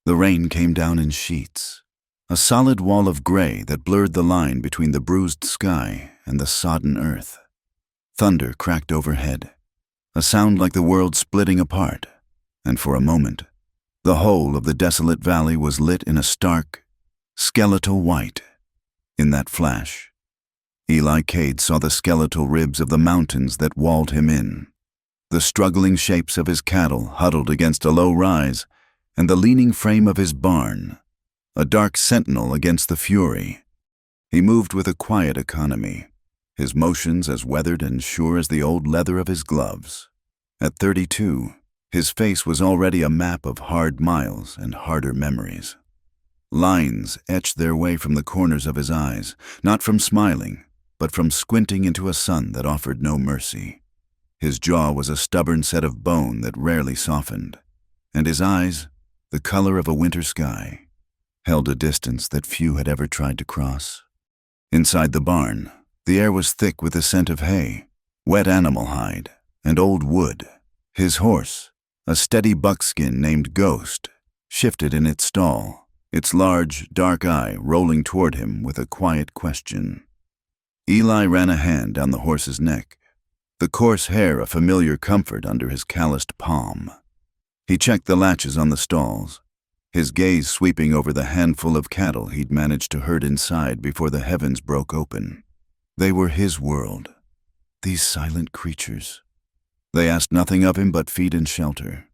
The rain came down in sheets, a solid wall of gray that blurred the line between the bruised sky and the sodden earth. Thunder cracked overhead, a sound like the world splitting apart, and for a moment, the whole of the desolate valley was lit in a stark, skeletal white. In that flash, Eli Cade saw the skeletal ribs of the mountains that walled him in, the struggling shapes of his cattle huddled against a low rise, and the leaning frame of his barn, a dark sentinel against the fury. He moved with a quiet economy, his motions as weathered and sure as the old leather of his gloves. At 32, his face was already a map of hard miles and harder memories. Lines etched their way from the corners of his eyes, not from smiling, but from squinting into a sun that offered no mercy. His jaw was a stubborn set of bone that rarely softened, and his eyes, the color of a winter sky, held a distance that few had ever tried to cross. Inside the barn, the air was thick with the scent of hay, wet animal hide, and old wood. His horse, a steady buckskin named Ghost, shifted in its stall, its large, dark eye rolling toward him with a quiet question. Eli ran a hand down the horse's neck, the coarse hair a familiar comfort under his calloused palm. He checked the latches on the stalls, his gaze sweeping over the handful of cattle he'd managed to herd inside before the heavens broke open. They were his world, these silent creatures. They asked nothing of him but feed and shelter,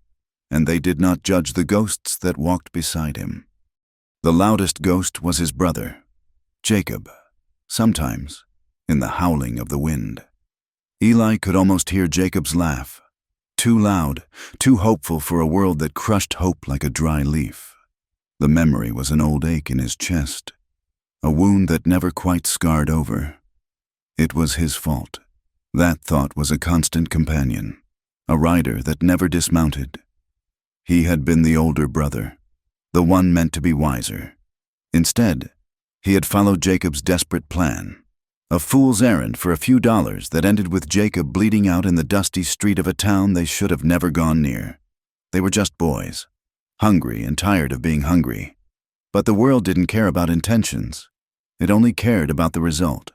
and they did not judge the ghosts that walked beside him. The loudest ghost was his brother, Jacob, sometimes in the howling of the wind. Eli could almost hear Jacob's laugh, too loud, too hopeful for a world that crushed hope like a dry leaf. The memory was an old ache in his chest, a wound that never quite scarred over. It was his fault. That thought was a constant companion, a rider that never dismounted. He had been the older brother, the one meant to be wiser. Instead, he had followed Jacob's desperate plan, a fool's errand for a few dollars that ended with Jacob bleeding out in the dusty street of a town they should have never gone near. They were just boys, hungry and tired of being hungry. But the world didn't care about intentions. It only cared about the result.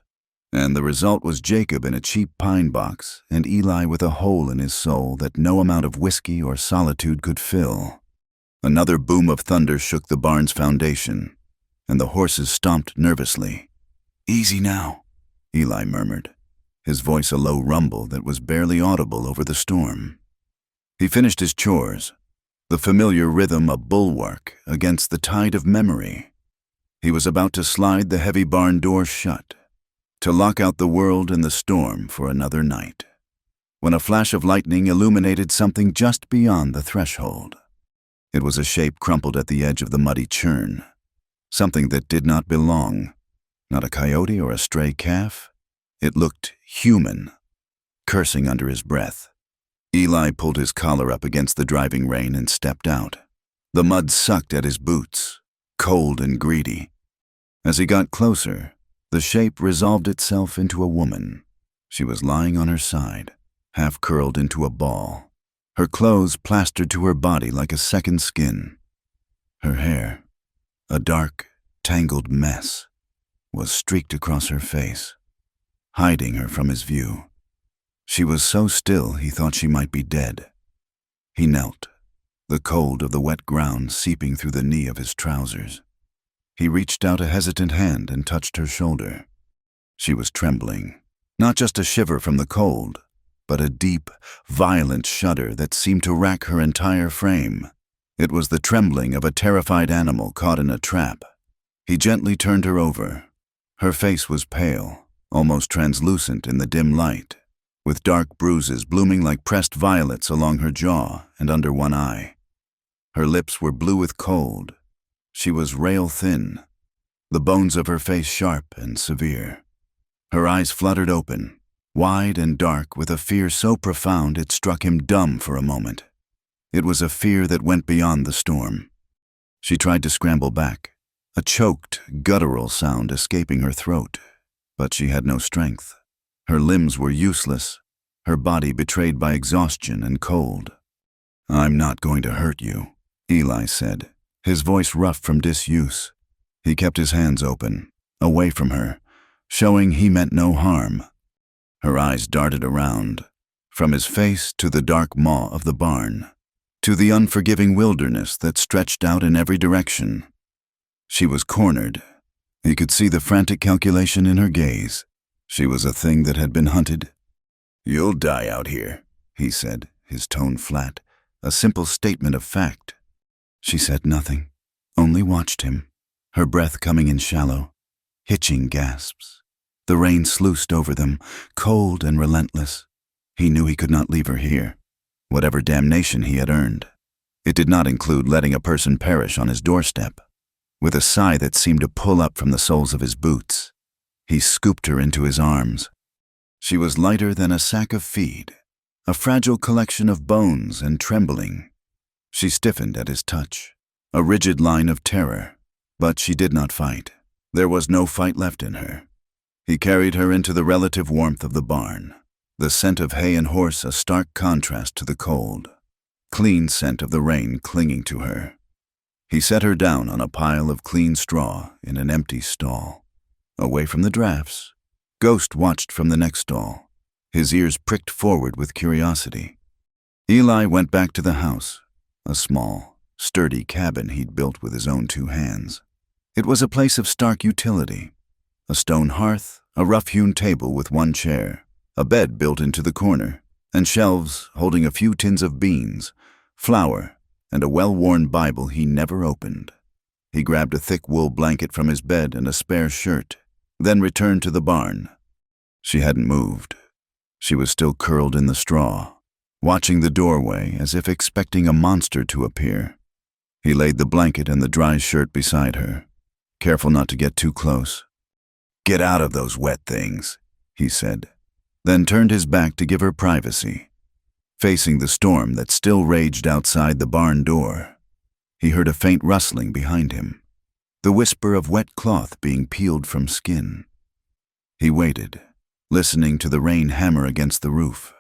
And the result was Jacob in a cheap pine box and Eli with a hole in his soul that no amount of whiskey or solitude could fill. Another boom of thunder shook the barn's foundation, and the horses stomped nervously. "Easy now," Eli murmured, his voice a low rumble that was barely audible over the storm. He finished his chores, the familiar rhythm a bulwark against the tide of memory. He was about to slide the heavy barn door shut, to lock out the world and the storm for another night, when a flash of lightning illuminated something just beyond the threshold. It was a shape crumpled at the edge of the muddy churn, something that did not belong, not a coyote or a stray calf. It looked human, cursing under his breath. Eli pulled his collar up against the driving rain and stepped out. The mud sucked at his boots, cold and greedy. As he got closer, the shape resolved itself into a woman. She was lying on her side, half curled into a ball, her clothes plastered to her body like a second skin. Her hair, a dark, tangled mess, was streaked across her face, hiding her from his view. She was so still he thought she might be dead. He knelt, the cold of the wet ground seeping through the knee of his trousers. He reached out a hesitant hand and touched her shoulder. She was trembling, not just a shiver from the cold, but a deep, violent shudder that seemed to rack her entire frame. It was the trembling of a terrified animal caught in a trap. He gently turned her over. Her face was pale, almost translucent in the dim light, with dark bruises blooming like pressed violets along her jaw and under one eye. Her lips were blue with cold. She was rail-thin, the bones of her face sharp and severe. Her eyes fluttered open, wide and dark with a fear so profound it struck him dumb for a moment. It was a fear that went beyond the storm. She tried to scramble back, a choked, guttural sound escaping her throat, but she had no strength. Her limbs were useless, her body betrayed by exhaustion and cold. "I'm not going to hurt you," Eli said, his voice rough from disuse. He kept his hands open, away from her, showing he meant no harm. Her eyes darted around, from his face to the dark maw of the barn, to the unforgiving wilderness that stretched out in every direction. She was cornered. He could see the frantic calculation in her gaze. She was a thing that had been hunted. "You'll die out here," he said, his tone flat, a simple statement of fact. She said nothing, only watched him, her breath coming in shallow, hitching gasps. The rain sluiced over them, cold and relentless. He knew he could not leave her here, whatever damnation he had earned. It did not include letting a person perish on his doorstep. With a sigh that seemed to pull up from the soles of his boots, he scooped her into his arms. She was lighter than a sack of feed, a fragile collection of bones and trembling. She stiffened at his touch, a rigid line of terror, but she did not fight. There was no fight left in her. He carried her into the relative warmth of the barn, the scent of hay and horse a stark contrast to the cold, clean scent of the rain clinging to her. He set her down on a pile of clean straw in an empty stall. Away from the drafts, Ghost watched from the next stall, his ears pricked forward with curiosity. Eli went back to the house, a small, sturdy cabin he'd built with his own 2 hands. It was a place of stark utility. A stone hearth, a rough-hewn table with 1 chair, a bed built into the corner, and shelves holding a few tins of beans, flour, and a well-worn Bible he never opened. He grabbed a thick wool blanket from his bed and a spare shirt, then returned to the barn. She hadn't moved. She was still curled in the straw, watching the doorway as if expecting a monster to appear. He laid the blanket and the dry shirt beside her, careful not to get too close. "Get out of those wet things," he said, then turned his back to give her privacy. Facing the storm that still raged outside the barn door, he heard a faint rustling behind him, the whisper of wet cloth being peeled from skin. He waited, listening to the rain hammer against the roof,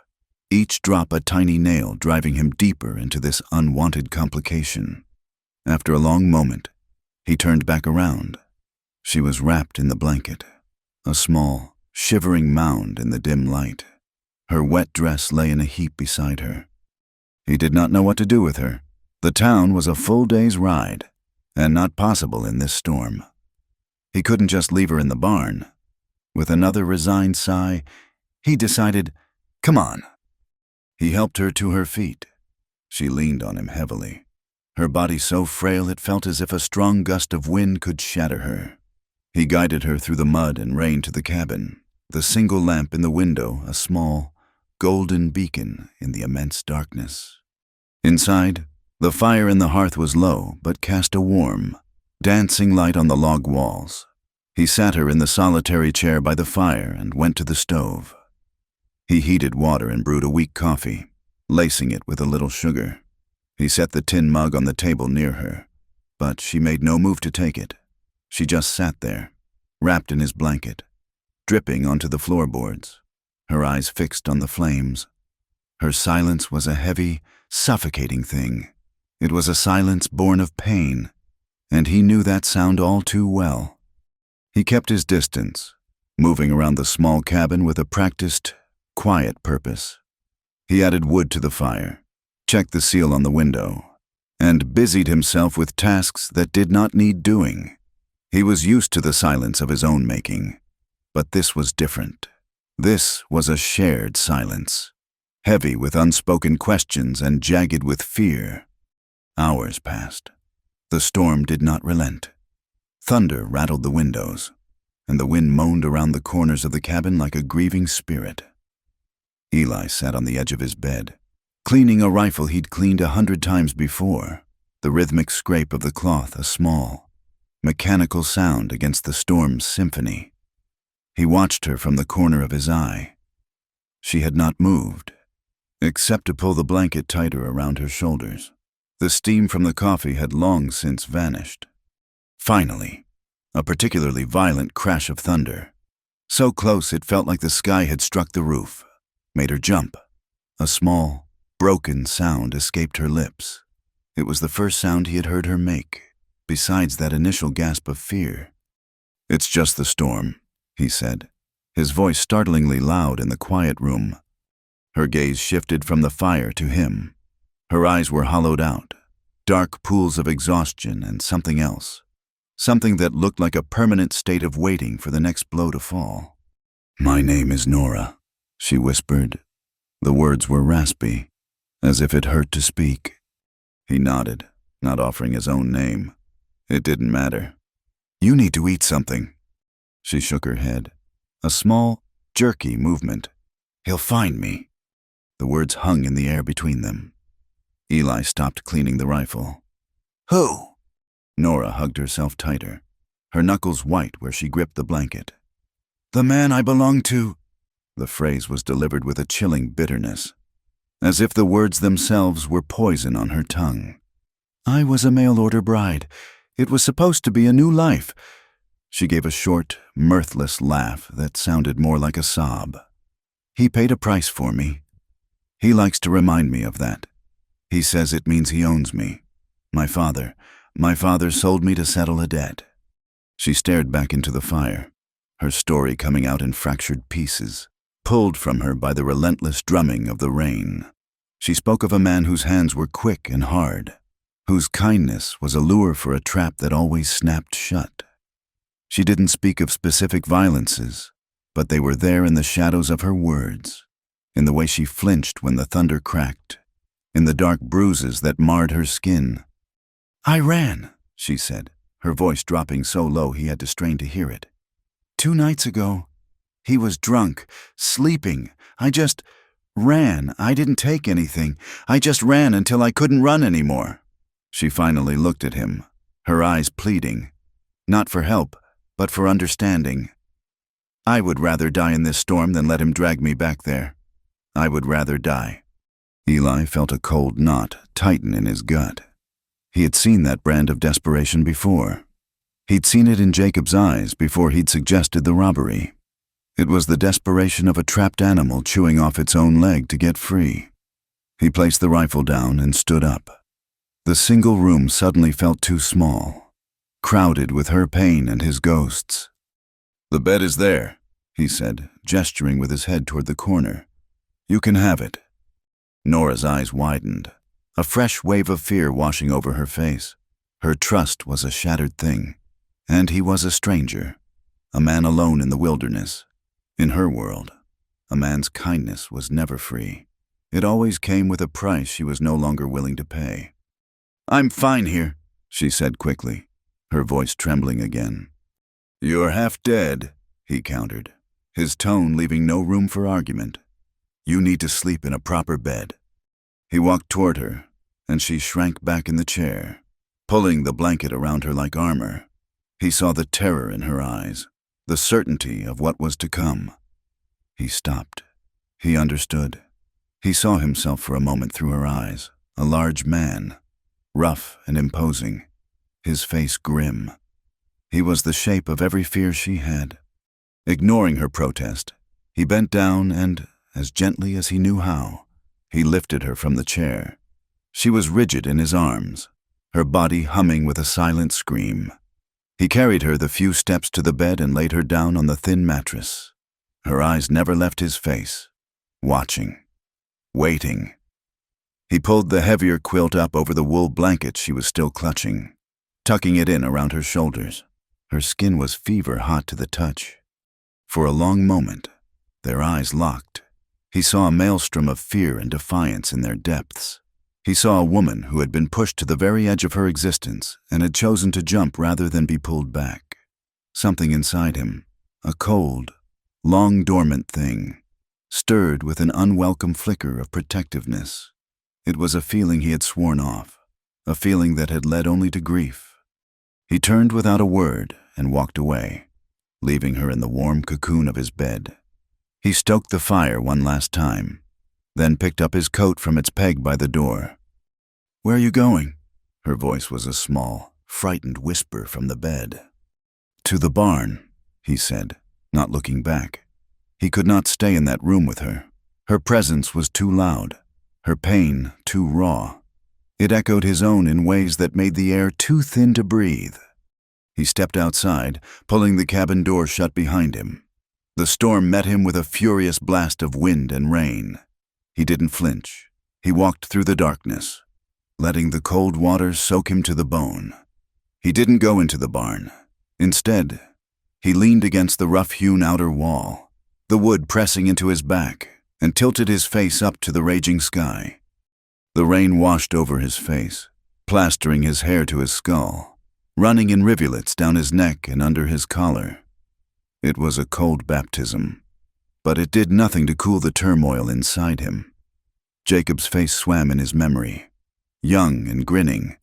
each drop a tiny nail driving him deeper into this unwanted complication. After a long moment, he turned back around. She was wrapped in the blanket, a small, shivering mound in the dim light. Her wet dress lay in a heap beside her. He did not know what to do with her. The town was a full day's ride, and not possible in this storm. He couldn't just leave her in the barn. With another resigned sigh, he decided, "Come on." He helped her to her feet. She leaned on him heavily, her body so frail it felt as if a strong gust of wind could shatter her. He guided her through the mud and rain to the cabin, the single lamp in the window a small, golden beacon in the immense darkness. Inside, the fire in the hearth was low but cast a warm, dancing light on the log walls. He sat her in the solitary chair by the fire and went to the stove. He heated water and brewed a weak coffee, lacing it with a little sugar. He set the tin mug on the table near her, but she made no move to take it. She just sat there, wrapped in his blanket, dripping onto the floorboards, her eyes fixed on the flames. Her silence was a heavy, suffocating thing. It was a silence born of pain, and he knew that sound all too well. He kept his distance, moving around the small cabin with a practiced, quiet purpose. He added wood to the fire, checked the seal on the window, and busied himself with tasks that did not need doing. He was used to the silence of his own making, but this was different. This was a shared silence, heavy with unspoken questions and jagged with fear. Hours passed. The storm did not relent. Thunder rattled the windows, and the wind moaned around the corners of the cabin like a grieving spirit. Eli sat on the edge of his bed, cleaning a rifle he'd cleaned 100 times before, the rhythmic scrape of the cloth a small, mechanical sound against the storm's symphony. He watched her from the corner of his eye. She had not moved, except to pull the blanket tighter around her shoulders. The steam from the coffee had long since vanished. Finally, a particularly violent crash of thunder. So close it felt like the sky had struck the roof, made her jump. A small, broken sound escaped her lips. It was the first sound he had heard her make. besides that initial gasp of fear. "It's just the storm," he said, his voice startlingly loud in the quiet room. Her gaze shifted from the fire to him. Her eyes were hollowed out, dark pools of exhaustion and something else. Something that looked like a permanent state of waiting for the next blow to fall. "My name is Nora," she whispered. The words were raspy, as if it hurt to speak. He nodded, not offering his own name. It didn't matter. "You need to eat something." She shook her head. A small, jerky movement. "He'll find me." The words hung in the air between them. Eli stopped cleaning the rifle. "Who?" Nora hugged herself tighter, her knuckles white where she gripped the blanket. "The man I belong to." The phrase was delivered with a chilling bitterness, as if the words themselves were poison on her tongue. "I was a mail-order bride. It was supposed to be a new life." She gave a short, mirthless laugh that sounded more like a sob. "He paid a price for me. He likes to remind me of that. He says it means he owns me. My father sold me to settle a debt." She stared back into the fire, her story coming out in fractured pieces, pulled from her by the relentless drumming of the rain. She spoke of a man whose hands were quick and hard, whose kindness was a lure for a trap that always snapped shut. She didn't speak of specific violences, but they were there in the shadows of her words, in the way she flinched when the thunder cracked, in the dark bruises that marred her skin. "I ran," she said, her voice dropping so low he had to strain to hear it. "2 nights ago. He was drunk, sleeping. I just ran. I didn't take anything. I just ran until I couldn't run anymore." She finally looked at him, her eyes pleading, not for help, but for understanding. "I would rather die in this storm than let him drag me back there. I would rather die." Eli felt a cold knot tighten in his gut. He had seen that brand of desperation before. He'd seen it in Jacob's eyes before he'd suggested the robbery. It was the desperation of a trapped animal chewing off its own leg to get free. He placed the rifle down and stood up. The single room suddenly felt too small, crowded with her pain and his ghosts. "The bed is there," he said, gesturing with his head toward the corner. "You can have it." Nora's eyes widened, a fresh wave of fear washing over her face. Her trust was a shattered thing, and he was a stranger, a man alone in the wilderness. In her world, a man's kindness was never free. It always came with a price she was no longer willing to pay. "I'm fine here," she said quickly, her voice trembling again. "You're half dead," he countered, his tone leaving no room for argument. "You need to sleep in a proper bed." He walked toward her, and she shrank back in the chair, pulling the blanket around her like armor. He saw the terror in her eyes, the certainty of what was to come. He stopped. He understood. He saw himself for a moment through her eyes, a large man, rough and imposing, his face grim. He was the shape of every fear she had. Ignoring her protest, he bent down and, as gently as he knew how, he lifted her from the chair. She was rigid in his arms, her body humming with a silent scream. He carried her the few steps to the bed and laid her down on the thin mattress. Her eyes never left his face, watching, waiting. He pulled the heavier quilt up over the wool blanket she was still clutching, tucking it in around her shoulders. Her skin was fever-hot to the touch. For a long moment, their eyes locked. He saw a maelstrom of fear and defiance in their depths. He saw a woman who had been pushed to the very edge of her existence and had chosen to jump rather than be pulled back. Something inside him, a cold, long-dormant thing, stirred with an unwelcome flicker of protectiveness. It was a feeling he had sworn off, a feeling that had led only to grief. He turned without a word and walked away, leaving her in the warm cocoon of his bed. He stoked the fire one last time, then picked up his coat from its peg by the door. "Where are you going?" Her voice was a small, frightened whisper from the bed. "To the barn," he said, not looking back. He could not stay in that room with her. Her presence was too loud, her pain too raw. It echoed his own in ways that made the air too thin to breathe. He stepped outside, pulling the cabin door shut behind him. The storm met him with a furious blast of wind and rain. He didn't flinch. He walked through the darkness, letting the cold water soak him to the bone. He didn't go into the barn. Instead, he leaned against the rough-hewn outer wall, the wood pressing into his back, and tilted his face up to the raging sky. The rain washed over his face, plastering his hair to his skull, running in rivulets down his neck and under his collar. It was a cold baptism, but it did nothing to cool the turmoil inside him. Jacob's face swam in his memory, young and grinning,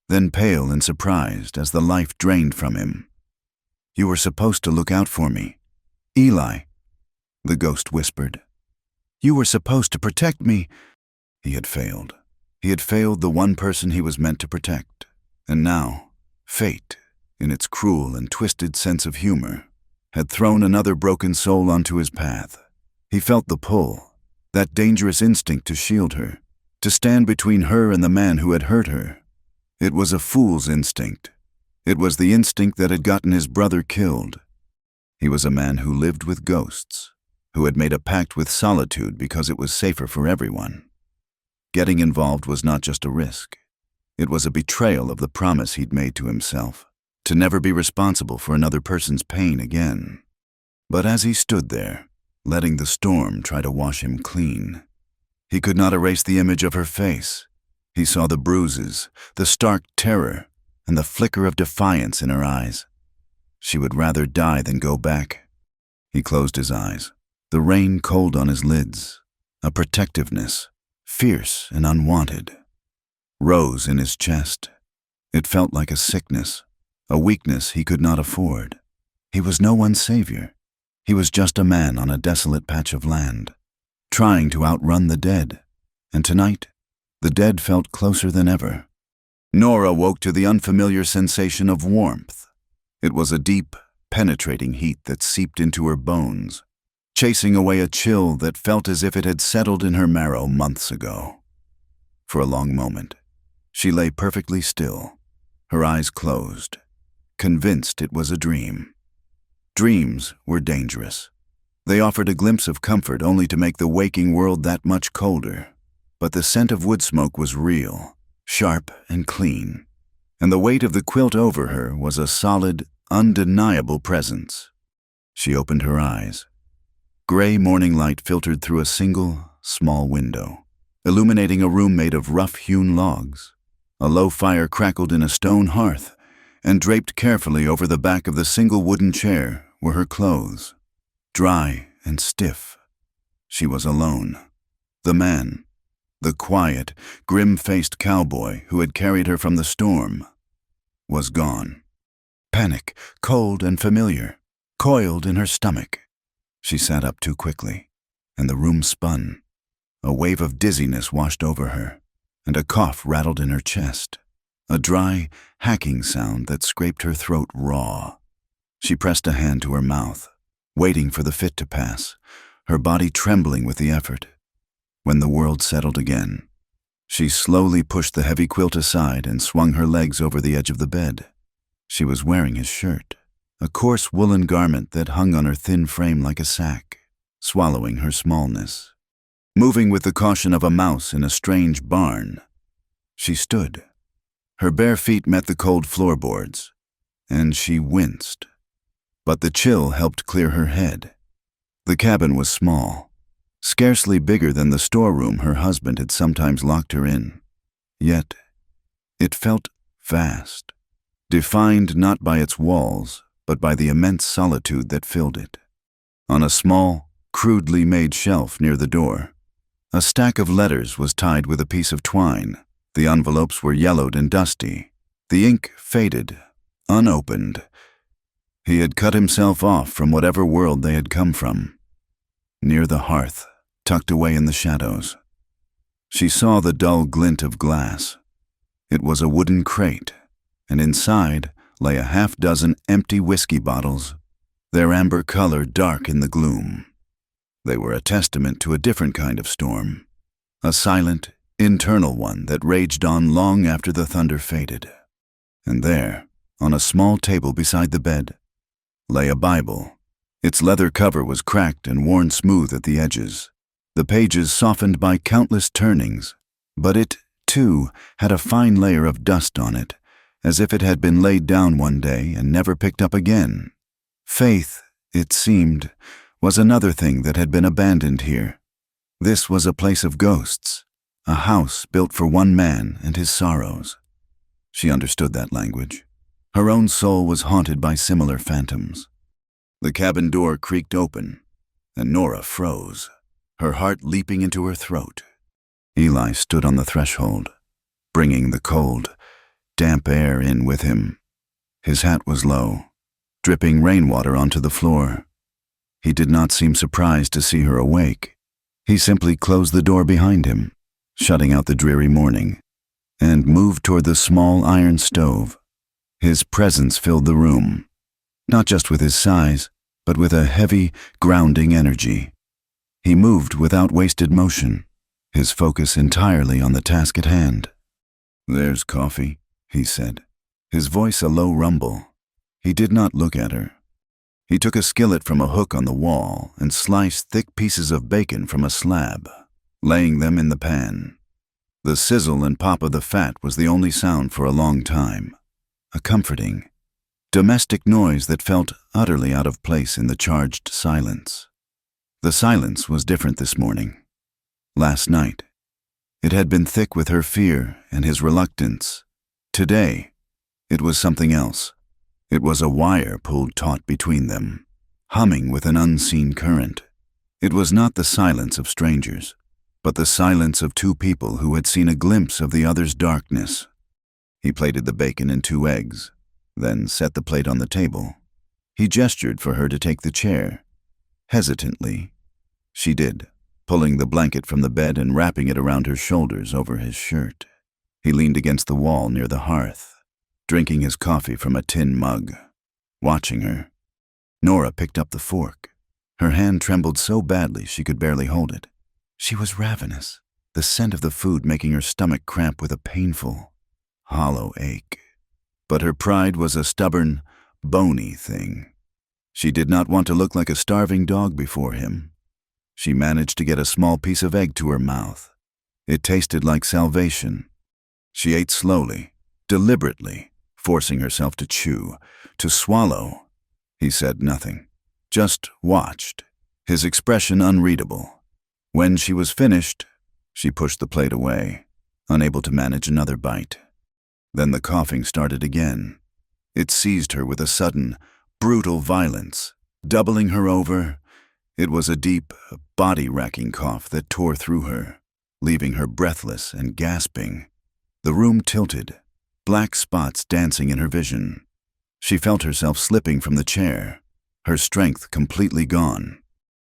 then pale and surprised as the life drained from him. "You were supposed to look out for me, Eli," the ghost whispered. "You were supposed to protect me." He had failed. He had failed the one person he was meant to protect. And now, fate, in its cruel and twisted sense of humor, had thrown another broken soul onto his path. He felt the pull, that dangerous instinct to shield her, to stand between her and the man who had hurt her. It was a fool's instinct. It was the instinct that had gotten his brother killed. He was a man who lived with ghosts, who had made a pact with solitude because it was safer for everyone. Getting involved was not just a risk. It was a betrayal of the promise he'd made to himself, to never be responsible for another person's pain again. But as he stood there, letting the storm try to wash him clean, he could not erase the image of her face. He saw the bruises, the stark terror, and the flicker of defiance in her eyes. She would rather die than go back. He closed his eyes, the rain cold on his lids. A protectiveness, fierce and unwanted, rose in his chest. It felt like a sickness, a weakness he could not afford. He was no one's savior. He was just a man on a desolate patch of land, trying to outrun the dead. And tonight, the dead felt closer than ever. Nora woke to the unfamiliar sensation of warmth. It was a deep, penetrating heat that seeped into her bones, chasing away a chill that felt as if it had settled in her marrow months ago. For a long moment, she lay perfectly still, her eyes closed, convinced it was a dream. Dreams were dangerous. They offered a glimpse of comfort only to make the waking world that much colder. But the scent of wood smoke was real, sharp and clean, and the weight of the quilt over her was a solid, undeniable presence. She opened her eyes. Gray morning light filtered through a single, small window, illuminating a room made of rough-hewn logs. A low fire crackled in a stone hearth, and draped carefully over the back of the single wooden chair were her clothes, dry and stiff. She was alone. The man, the quiet, grim-faced cowboy who had carried her from the storm, was gone. Panic, cold and familiar, coiled in her stomach. She sat up too quickly, and the room spun. A wave of dizziness washed over her, and a cough rattled in her chest, a dry, hacking sound that scraped her throat raw. She pressed a hand to her mouth, waiting for the fit to pass, her body trembling with the effort. When the world settled again, she slowly pushed the heavy quilt aside and swung her legs over the edge of the bed. She was wearing his shirt, a coarse woolen garment that hung on her thin frame like a sack, swallowing her smallness. Moving with the caution of a mouse in a strange barn, she stood. Her bare feet met the cold floorboards, and she winced. But the chill helped clear her head. The cabin was small, scarcely bigger than the storeroom her husband had sometimes locked her in. Yet, it felt vast, defined not by its walls, but by the immense solitude that filled it. On a small, crudely made shelf near the door, a stack of letters was tied with a piece of twine. The envelopes were yellowed and dusty, the ink faded, unopened. He had cut himself off from whatever world they had come from. Near the hearth, tucked away in the shadows, she saw the dull glint of glass. It was a wooden crate, and inside lay a half-dozen empty whiskey bottles, their amber color dark in the gloom. They were a testament to a different kind of storm, a silent, internal one that raged on long after the thunder faded. And there, on a small table beside the bed, lay a Bible. Its leather cover was cracked and worn smooth at the edges, the pages softened by countless turnings, but it, too, had a fine layer of dust on it, as if it had been laid down one day and never picked up again. Faith, it seemed, was another thing that had been abandoned here. This was a place of ghosts, a house built for one man and his sorrows. She understood that language. Her own soul was haunted by similar phantoms. The cabin door creaked open, and Nora froze, her heart leaping into her throat. Eli stood on the threshold, bringing the cold, damp air in with him. His hat was low, dripping rainwater onto the floor. He did not seem surprised to see her awake. He simply closed the door behind him, shutting out the dreary morning, and moved toward the small iron stove. His presence filled the room, not just with his size, but with a heavy, grounding energy. He moved without wasted motion, his focus entirely on the task at hand. "There's coffee," he said, his voice a low rumble. He did not look at her. He took a skillet from a hook on the wall and sliced thick pieces of bacon from a slab, laying them in the pan. The sizzle and pop of the fat was the only sound for a long time, a comforting, domestic noise that felt utterly out of place in the charged silence. The silence was different this morning. Last night, it had been thick with her fear and his reluctance. Today, it was something else. It was a wire pulled taut between them, humming with an unseen current. It was not the silence of strangers, but the silence of two people who had seen a glimpse of the other's darkness. He plated the bacon and 2 eggs, then set the plate on the table. He gestured for her to take the chair. Hesitantly, she did, pulling the blanket from the bed and wrapping it around her shoulders over his shirt. He leaned against the wall near the hearth, drinking his coffee from a tin mug, watching her. Nora picked up the fork. Her hand trembled so badly she could barely hold it. She was ravenous, the scent of the food making her stomach cramp with a painful, hollow ache. But her pride was a stubborn, bony thing. She did not want to look like a starving dog before him. She managed to get a small piece of egg to her mouth. It tasted like salvation. She ate slowly, deliberately, forcing herself to chew, to swallow. He said nothing, just watched, his expression unreadable. When she was finished, she pushed the plate away, unable to manage another bite. Then the coughing started again. It seized her with a sudden, brutal violence, doubling her over. It was a deep, body-racking cough that tore through her, leaving her breathless and gasping. The room tilted, black spots dancing in her vision. She felt herself slipping from the chair, her strength completely gone.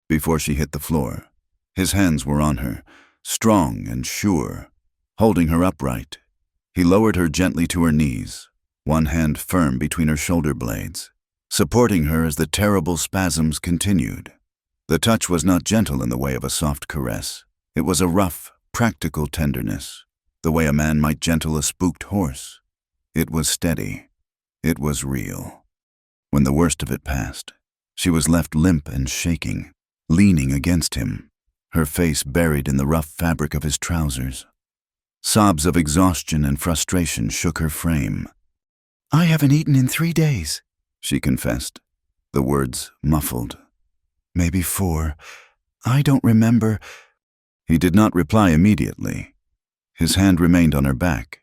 Before she hit the floor, his hands were on her, strong and sure, holding her upright. He lowered her gently to her knees, one hand firm between her shoulder blades, supporting her as the terrible spasms continued. The touch was not gentle in the way of a soft caress. It was a rough, practical tenderness, the way a man might gentle a spooked horse. It was steady. It was real. When the worst of it passed, she was left limp and shaking, leaning against him, her face buried in the rough fabric of his trousers. Sobs of exhaustion and frustration shook her frame. "I haven't eaten in 3 days," she confessed, the words muffled. "Maybe 4. I don't remember." He did not reply immediately. His hand remained on her back,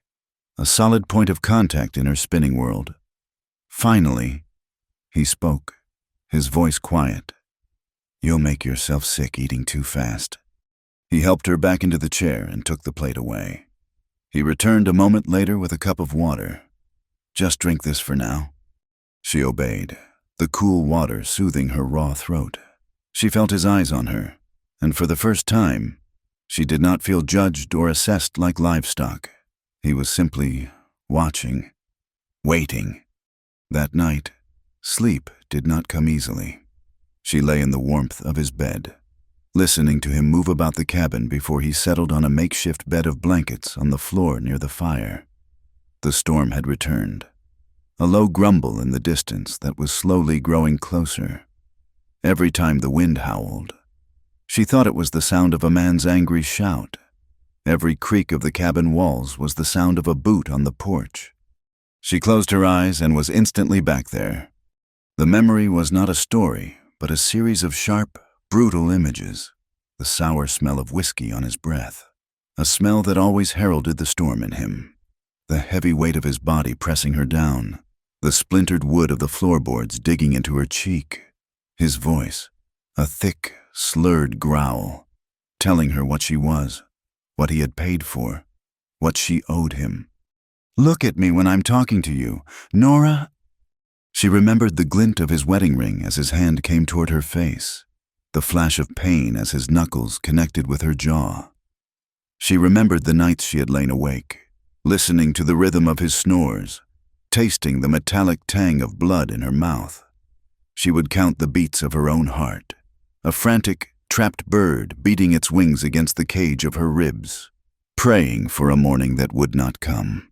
a solid point of contact in her spinning world. Finally, he spoke, his voice quiet. "You'll make yourself sick eating too fast." He helped her back into the chair and took the plate away. He returned a moment later with a cup of water. "Just drink this for now." She obeyed, the cool water soothing her raw throat. She felt his eyes on her, and for the first time, she did not feel judged or assessed like livestock. He was simply watching, waiting. That night, sleep did not come easily. She lay in the warmth of his bed, listening to him move about the cabin before he settled on a makeshift bed of blankets on the floor near the fire. The storm had returned, a low grumble in the distance that was slowly growing closer. Every time the wind howled, she thought it was the sound of a man's angry shout. Every creak of the cabin walls was the sound of a boot on the porch. She closed her eyes and was instantly back there. The memory was not a story, but a series of sharp, brutal images. The sour smell of whiskey on his breath, a smell that always heralded the storm in him. The heavy weight of his body pressing her down, the splintered wood of the floorboards digging into her cheek. His voice, a thick, slurred growl, telling her what she was, what he had paid for, what she owed him. "Look at me when I'm talking to you, Nora." She remembered the glint of his wedding ring as his hand came toward her face, the flash of pain as his knuckles connected with her jaw. She remembered the nights she had lain awake, listening to the rhythm of his snores, tasting the metallic tang of blood in her mouth. She would count the beats of her own heart, a frantic, trapped bird beating its wings against the cage of her ribs, praying for a morning that would not come.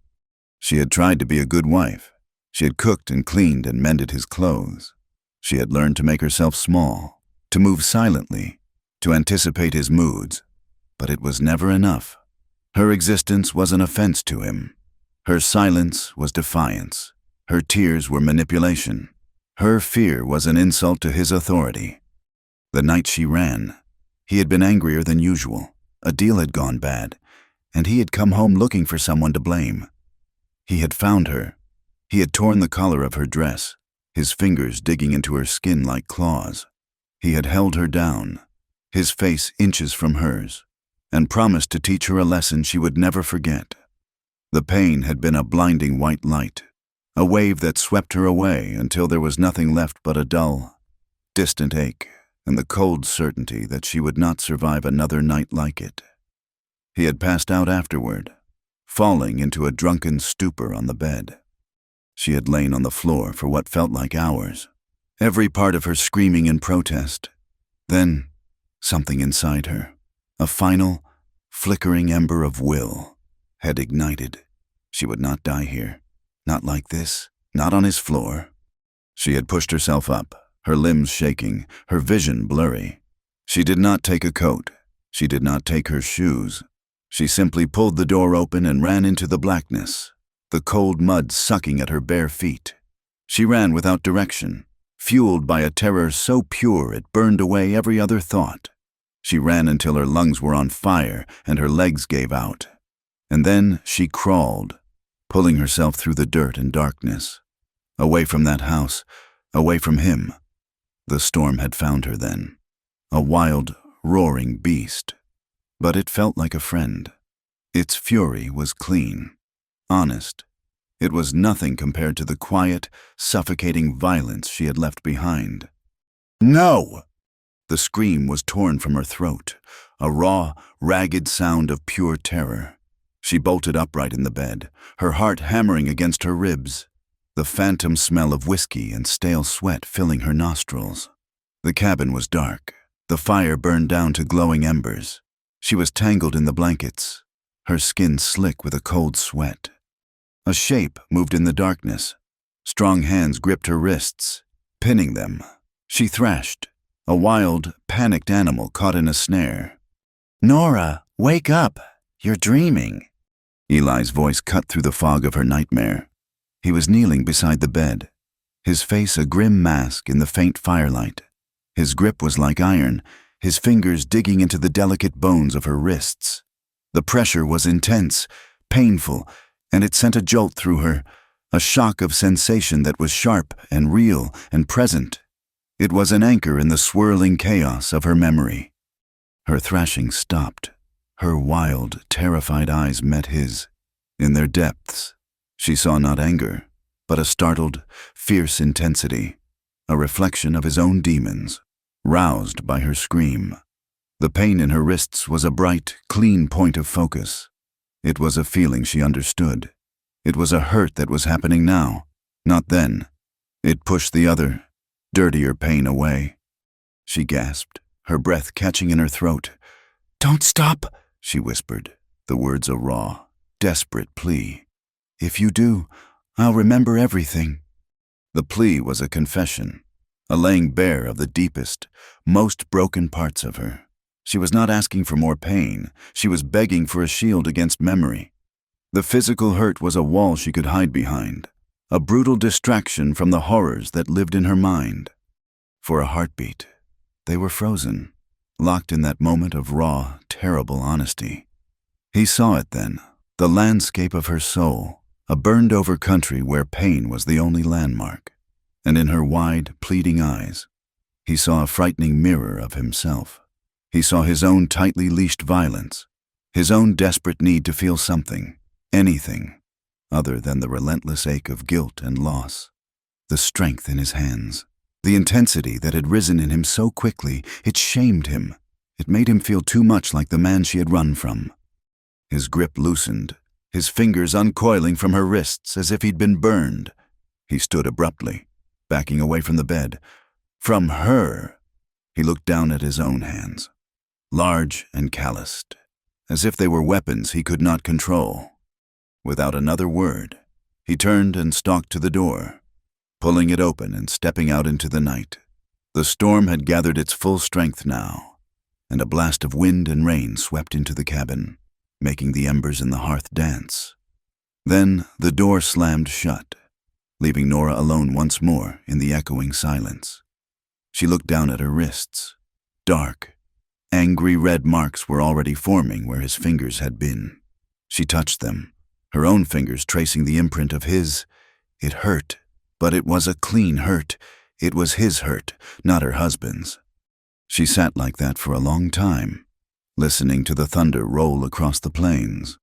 She had tried to be a good wife. She had cooked and cleaned and mended his clothes. She had learned to make herself small, to move silently, to anticipate his moods, but it was never enough. Her existence was an offense to him. Her silence was defiance. Her tears were manipulation. Her fear was an insult to his authority. The night she ran, he had been angrier than usual. A deal had gone bad, and he had come home looking for someone to blame. He had found her. He had torn the collar of her dress, his fingers digging into her skin like claws. He had held her down, his face inches from hers, and promised to teach her a lesson she would never forget. The pain had been a blinding white light, a wave that swept her away until there was nothing left but a dull, distant ache and the cold certainty that she would not survive another night like it. He had passed out afterward, falling into a drunken stupor on the bed. She had lain on the floor for what felt like hours, every part of her screaming in protest. Then, something inside her, a final, flickering ember of will, had ignited. She would not die here. Not like this. Not on his floor. She had pushed herself up, her limbs shaking, her vision blurry. She did not take a coat. She did not take her shoes. She simply pulled the door open and ran into the blackness, the cold mud sucking at her bare feet. She ran without direction, fueled by a terror so pure it burned away every other thought. She ran until her lungs were on fire and her legs gave out. And then she crawled, pulling herself through the dirt and darkness. Away from that house, away from him. The storm had found her then. A wild, roaring beast. But it felt like a friend. Its fury was clean, honest. It was nothing compared to the quiet, suffocating violence she had left behind. "No!" The scream was torn from her throat, a raw, ragged sound of pure terror. She bolted upright in the bed, her heart hammering against her ribs, the phantom smell of whiskey and stale sweat filling her nostrils. The cabin was dark. The fire burned down to glowing embers. She was tangled in the blankets, her skin slick with a cold sweat. A shape moved in the darkness. Strong hands gripped her wrists, pinning them. She thrashed, a wild, panicked animal caught in a snare. "Nora, wake up! You're dreaming." Eli's voice cut through the fog of her nightmare. He was kneeling beside the bed, his face a grim mask in the faint firelight. His grip was like iron, his fingers digging into the delicate bones of her wrists. The pressure was intense, painful, and it sent a jolt through her, a shock of sensation that was sharp and real and present. It was an anchor in the swirling chaos of her memory. Her thrashing stopped. Her wild, terrified eyes met his. In their depths, she saw not anger, but a startled, fierce intensity, a reflection of his own demons, roused by her scream. The pain in her wrists was a bright, clean point of focus. It was a feeling she understood. It was a hurt that was happening now, not then. It pushed the other, dirtier pain away. She gasped, her breath catching in her throat. "Don't stop," she whispered, the words a raw, desperate plea. "If you do, I'll remember everything." The plea was a confession, a laying bare of the deepest, most broken parts of her. She was not asking for more pain. She was begging for a shield against memory. The physical hurt was a wall she could hide behind, a brutal distraction from the horrors that lived in her mind. For a heartbeat, they were frozen, locked in that moment of raw, terrible honesty. He saw it then, the landscape of her soul, a burned-over country where pain was the only landmark. And in her wide, pleading eyes, he saw a frightening mirror of himself. He saw his own tightly leashed violence, his own desperate need to feel something, anything, other than the relentless ache of guilt and loss. The strength in his hands, the intensity that had risen in him so quickly, it shamed him. It made him feel too much like the man she had run from. His grip loosened, his fingers uncoiling from her wrists as if he'd been burned. He stood abruptly, backing away from the bed. From her, he looked down at his own hands, large and calloused, as if they were weapons he could not control. Without another word, he turned and stalked to the door, pulling it open and stepping out into the night. The storm had gathered its full strength now, and a blast of wind and rain swept into the cabin, making the embers in the hearth dance. Then the door slammed shut, leaving Nora alone once more in the echoing silence. She looked down at her wrists. Dark, angry red marks were already forming where his fingers had been. She touched them, her own fingers tracing the imprint of his. It hurt, but it was a clean hurt. It was his hurt, not her husband's. She sat like that for a long time, listening to the thunder roll across the plains.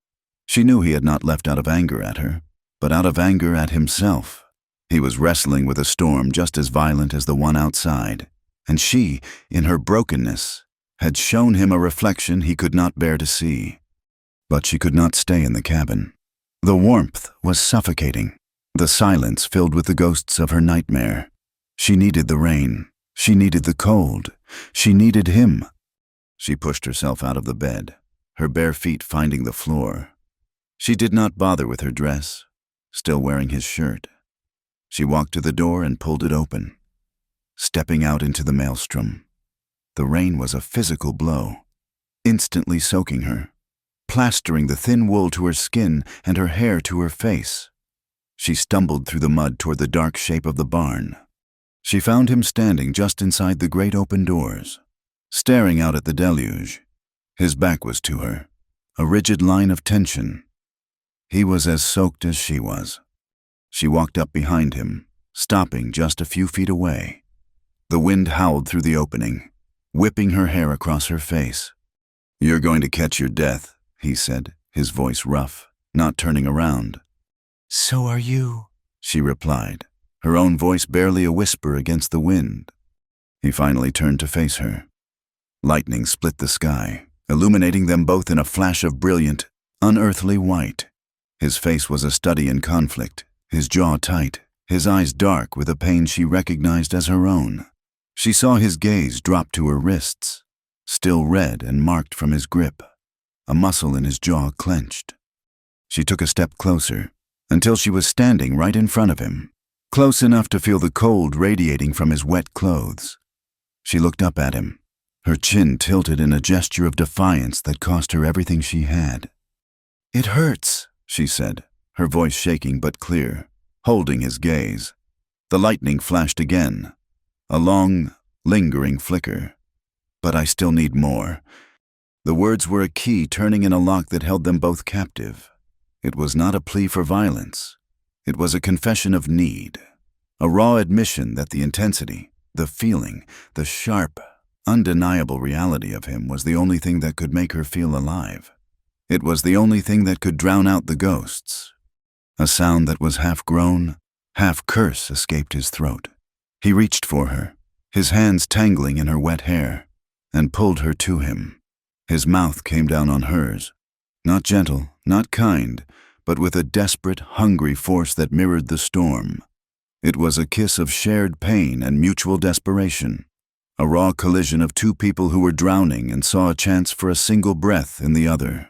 She knew he had not left out of anger at her, but out of anger at himself. He was wrestling with a storm just as violent as the one outside, and she, in her brokenness, had shown him a reflection he could not bear to see. But she could not stay in the cabin. The warmth was suffocating, the silence filled with the ghosts of her nightmare. She needed the rain. She needed the cold. She needed him. She pushed herself out of the bed, her bare feet finding the floor. She did not bother with her dress, still wearing his shirt. She walked to the door and pulled it open, stepping out into the maelstrom. The rain was a physical blow, instantly soaking her, plastering the thin wool to her skin and her hair to her face. She stumbled through the mud toward the dark shape of the barn. She found him standing just inside the great open doors, staring out at the deluge. His back was to her, a rigid line of tension. He was as soaked as she was. She walked up behind him, stopping just a few feet away. The wind howled through the opening, whipping her hair across her face. "You're going to catch your death," he said, his voice rough, not turning around. "So are you," she replied, her own voice barely a whisper against the wind. He finally turned to face her. Lightning split the sky, illuminating them both in a flash of brilliant, unearthly white. His face was a study in conflict, his jaw tight, his eyes dark with a pain she recognized as her own. She saw his gaze drop to her wrists, still red and marked from his grip. A muscle in his jaw clenched. She took a step closer, until she was standing right in front of him, close enough to feel the cold radiating from his wet clothes. She looked up at him, her chin tilted in a gesture of defiance that cost her everything she had. "It hurts," she said, her voice shaking but clear, holding his gaze. The lightning flashed again, a long, lingering flicker. "But I still need more." The words were a key turning in a lock that held them both captive. It was not a plea for violence. It was a confession of need, a raw admission that the intensity, the feeling, the sharp, undeniable reality of him was the only thing that could make her feel alive. It was the only thing that could drown out the ghosts. A sound that was half groan, half curse escaped his throat. He reached for her, his hands tangling in her wet hair, and pulled her to him. His mouth came down on hers, not gentle, not kind, but with a desperate, hungry force that mirrored the storm. It was a kiss of shared pain and mutual desperation, a raw collision of two people who were drowning and saw a chance for a single breath in the other.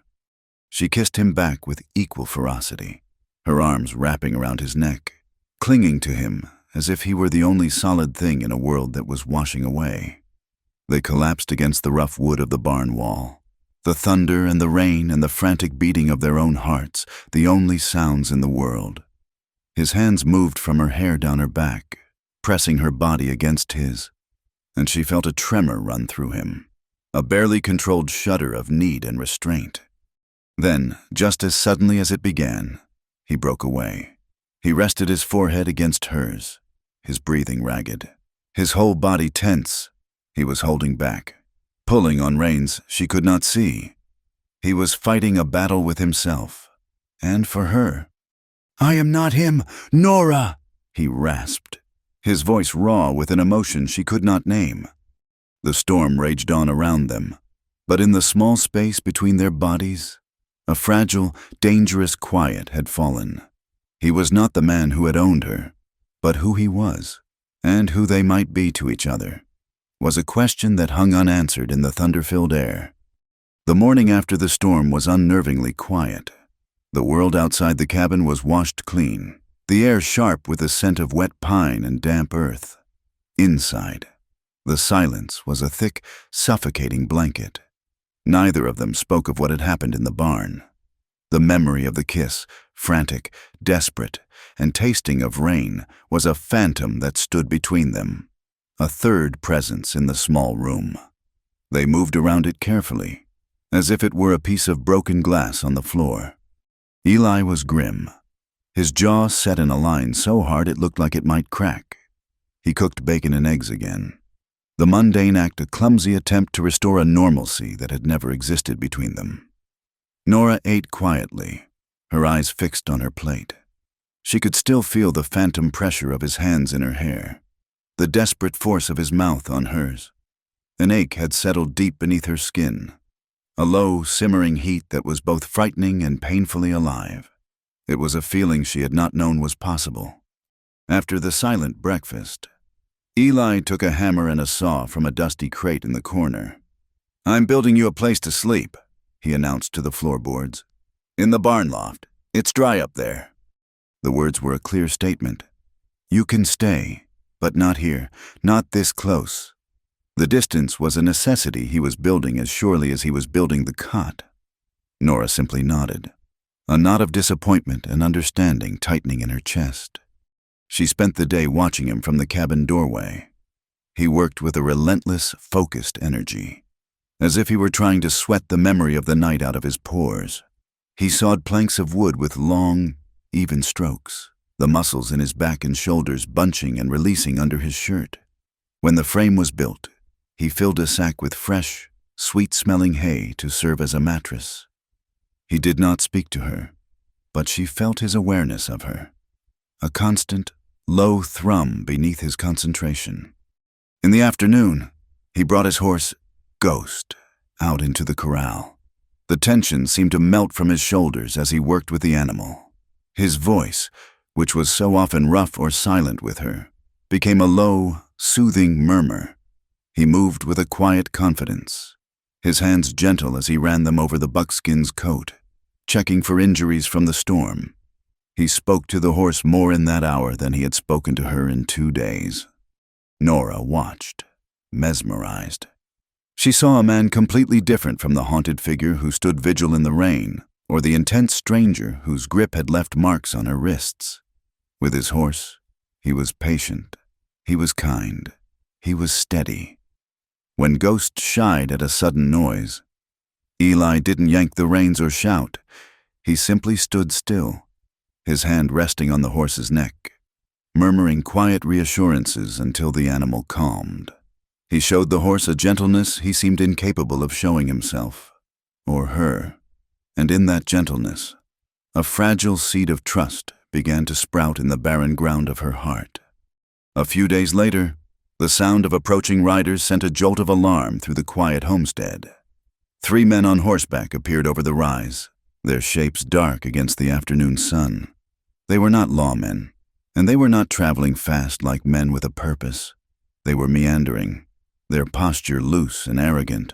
She kissed him back with equal ferocity, her arms wrapping around his neck, clinging to him as if he were the only solid thing in a world that was washing away. They collapsed against the rough wood of the barn wall. The thunder and the rain and the frantic beating of their own hearts, the only sounds in the world. His hands moved from her hair down her back, pressing her body against his, and she felt a tremor run through him, a barely controlled shudder of need and restraint. Then, just as suddenly as it began, he broke away. He rested his forehead against hers, his breathing ragged, his whole body tense. He was holding back, pulling on reins she could not see. He was fighting a battle with himself, and for her. "I am not him, Nora!" he rasped, his voice raw with an emotion she could not name. The storm raged on around them, but in the small space between their bodies, a fragile, dangerous quiet had fallen. He was not the man who had owned her, but who he was, and who they might be to each other, was a question that hung unanswered in the thunder-filled air. The morning after the storm was unnervingly quiet. The world outside the cabin was washed clean, the air sharp with the scent of wet pine and damp earth. Inside, the silence was a thick, suffocating blanket. Neither of them spoke of what had happened in the barn. The memory of the kiss, frantic, desperate, and tasting of rain, was a phantom that stood between them, a third presence in the small room. They moved around it carefully, as if it were a piece of broken glass on the floor. Eli was grim, his jaw set in a line so hard it looked like it might crack. He cooked bacon and eggs again, the mundane act a clumsy attempt to restore a normalcy that had never existed between them. Nora ate quietly, her eyes fixed on her plate. She could still feel the phantom pressure of his hands in her hair, the desperate force of his mouth on hers. An ache had settled deep beneath her skin, a low, simmering heat that was both frightening and painfully alive. It was a feeling she had not known was possible. After the silent breakfast, Eli took a hammer and a saw from a dusty crate in the corner. "I'm building you a place to sleep," he announced to the floorboards. "In the barn loft. It's dry up there." The words were a clear statement. You can stay, but not here, not this close. The distance was a necessity he was building as surely as he was building the cot. Nora simply nodded, a knot of disappointment and understanding tightening in her chest. She spent the day watching him from the cabin doorway. He worked with a relentless, focused energy, as if he were trying to sweat the memory of the night out of his pores. He sawed planks of wood with long, even strokes, the muscles in his back and shoulders bunching and releasing under his shirt. When the frame was built, he filled a sack with fresh, sweet-smelling hay to serve as a mattress. He did not speak to her, but she felt his awareness of her, a constant, low thrum beneath his concentration. In the afternoon, he brought his horse, Ghost, out into the corral. The tension seemed to melt from his shoulders as he worked with the animal. His voice, which was so often rough or silent with her, became a low, soothing murmur. He moved with a quiet confidence, his hands gentle as he ran them over the buckskin's coat, checking for injuries from the storm. He spoke to the horse more in that hour than he had spoken to her in 2 days. Nora watched, mesmerized. She saw a man completely different from the haunted figure who stood vigil in the rain, or the intense stranger whose grip had left marks on her wrists. With his horse, he was patient, he was kind, he was steady. When Ghost shied at a sudden noise, Eli didn't yank the reins or shout. He simply stood still, his hand resting on the horse's neck, murmuring quiet reassurances until the animal calmed. He showed the horse a gentleness he seemed incapable of showing himself, or her, and in that gentleness, a fragile seed of trust began to sprout in the barren ground of her heart. A few days later, the sound of approaching riders sent a jolt of alarm through the quiet homestead. 3 men on horseback appeared over the rise, their shapes dark against the afternoon sun. They were not lawmen, and they were not traveling fast like men with a purpose. They were meandering, their posture loose and arrogant.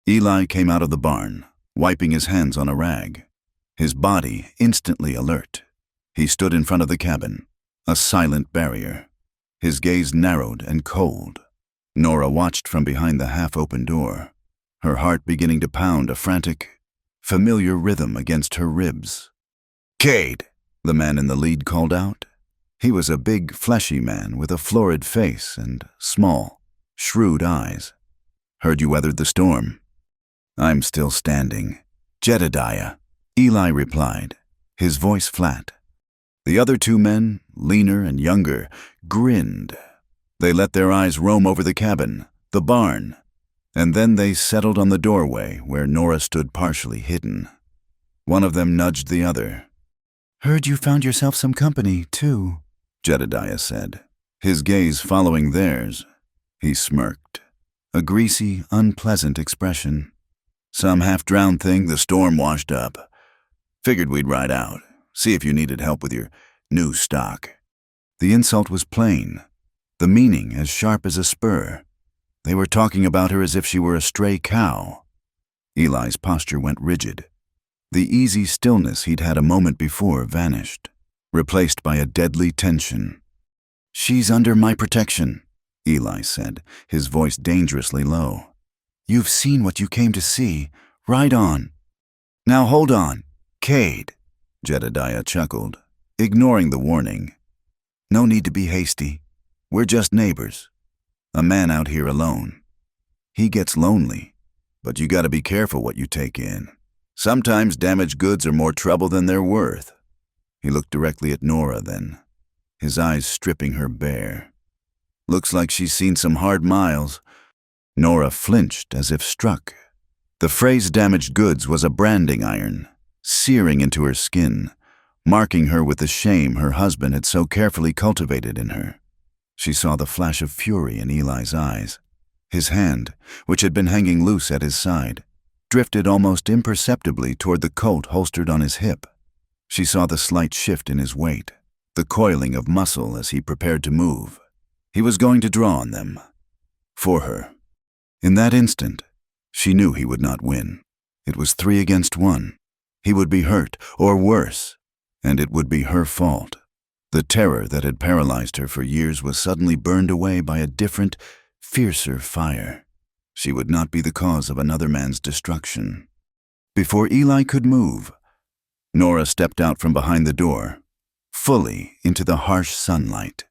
Eli came out of the barn, wiping his hands on a rag, his body instantly alert. He stood in front of the cabin, a silent barrier, his gaze narrowed and cold. Nora watched from behind the half-open door, her heart beginning to pound a frantic, familiar rhythm against her ribs. "Cade," the man in the lead called out. He was a big, fleshy man with a florid face and small, shrewd eyes. "Heard you weathered the storm." "I'm still standing." "Jedediah," Eli replied, his voice flat. The other two men, leaner and younger, grinned. They let their eyes roam over the cabin, the barn, and then they settled on the doorway where Nora stood partially hidden. One of them nudged the other. "Heard you found yourself some company, too," Jedediah said, his gaze following theirs. He smirked, a greasy, unpleasant expression. "Some half-drowned thing the storm washed up. Figured we'd ride out, see if you needed help with your new stock." The insult was plain, the meaning as sharp as a spur. They were talking about her as if she were a stray cow. Eli's posture went rigid. The easy stillness he'd had a moment before vanished, replaced by a deadly tension. "She's under my protection," Eli said, his voice dangerously low. "You've seen what you came to see. Ride on." "Now hold on, Cade," Jedediah chuckled, ignoring the warning. "No need to be hasty. We're just neighbors. A man out here alone. He gets lonely, but you gotta be careful what you take in. Sometimes damaged goods are more trouble than they're worth." He looked directly at Nora then, his eyes stripping her bare. "Looks like she's seen some hard miles." Nora flinched as if struck. The phrase damaged goods was a branding iron, searing into her skin, marking her with the shame her husband had so carefully cultivated in her. She saw the flash of fury in Eli's eyes. His hand, which had been hanging loose at his side, drifted almost imperceptibly toward the coat holstered on his hip. She saw the slight shift in his weight, the coiling of muscle as he prepared to move. He was going to draw on them. For her. In that instant, she knew he would not win. It was 3 against 1. He would be hurt, or worse, and it would be her fault. The terror that had paralyzed her for years was suddenly burned away by a different, fiercer fire. She would not be the cause of another man's destruction. Before Eli could move, Nora stepped out from behind the door, fully into the harsh sunlight.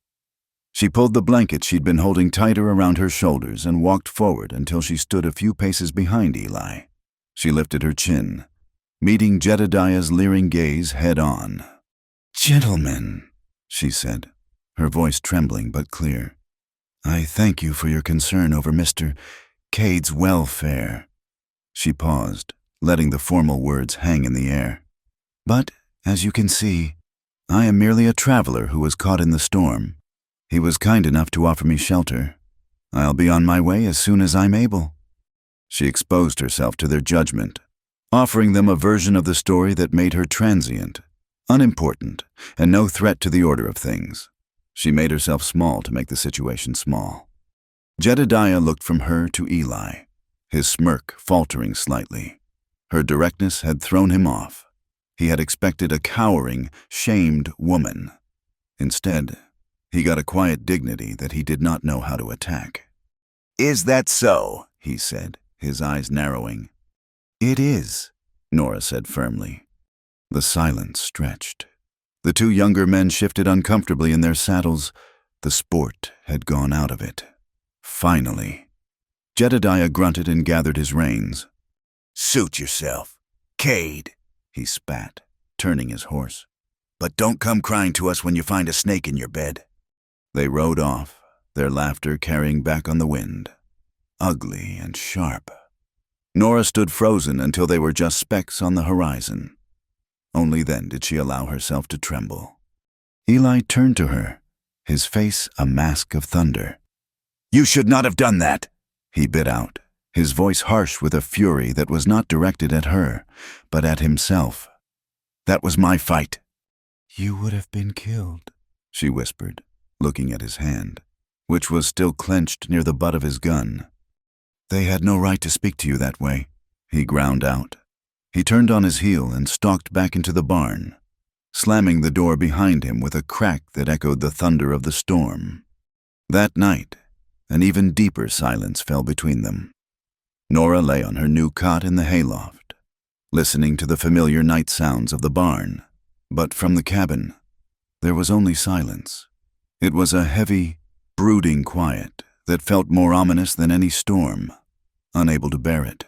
She pulled the blanket she'd been holding tighter around her shoulders and walked forward until she stood a few paces behind Eli. She lifted her chin, meeting Jedediah's leering gaze head-on. "Gentlemen," she said, her voice trembling but clear, "I thank you for your concern over Mr. Cade's welfare." She paused, letting the formal words hang in the air. "But, as you can see, I am merely a traveler who was caught in the storm. He was kind enough to offer me shelter. I'll be on my way as soon as I'm able." She exposed herself to their judgment, offering them a version of the story that made her transient, unimportant, and no threat to the order of things. She made herself small to make the situation small. Jedediah looked from her to Eli, his smirk faltering slightly. Her directness had thrown him off. He had expected a cowering, shamed woman. Instead, he got a quiet dignity that he did not know how to attack. "Is that so?" he said, his eyes narrowing. "It is," Nora said firmly. The silence stretched. The two younger men shifted uncomfortably in their saddles. The sport had gone out of it. Finally. Jedediah grunted and gathered his reins. "Suit yourself, Cade," he spat, turning his horse. "But don't come crying to us when you find a snake in your bed." They rode off, their laughter carrying back on the wind, ugly and sharp. Nora stood frozen until they were just specks on the horizon. Only then did she allow herself to tremble. Eli turned to her, his face a mask of thunder. "You should not have done that," he bit out, his voice harsh with a fury that was not directed at her, but at himself. "That was my fight." "You would have been killed," she whispered, looking at his hand. which was still clenched near the butt of his gun. "They had no right to speak to you that way," he ground out. He turned on his heel and stalked back into the barn, slamming the door behind him with a crack that echoed the thunder of the storm. That night, an even deeper silence fell between them. Nora lay on her new cot in the hayloft, listening to the familiar night sounds of the barn, but from the cabin, there was only silence. It was a heavy, brooding quiet that felt more ominous than any storm, unable to bear it.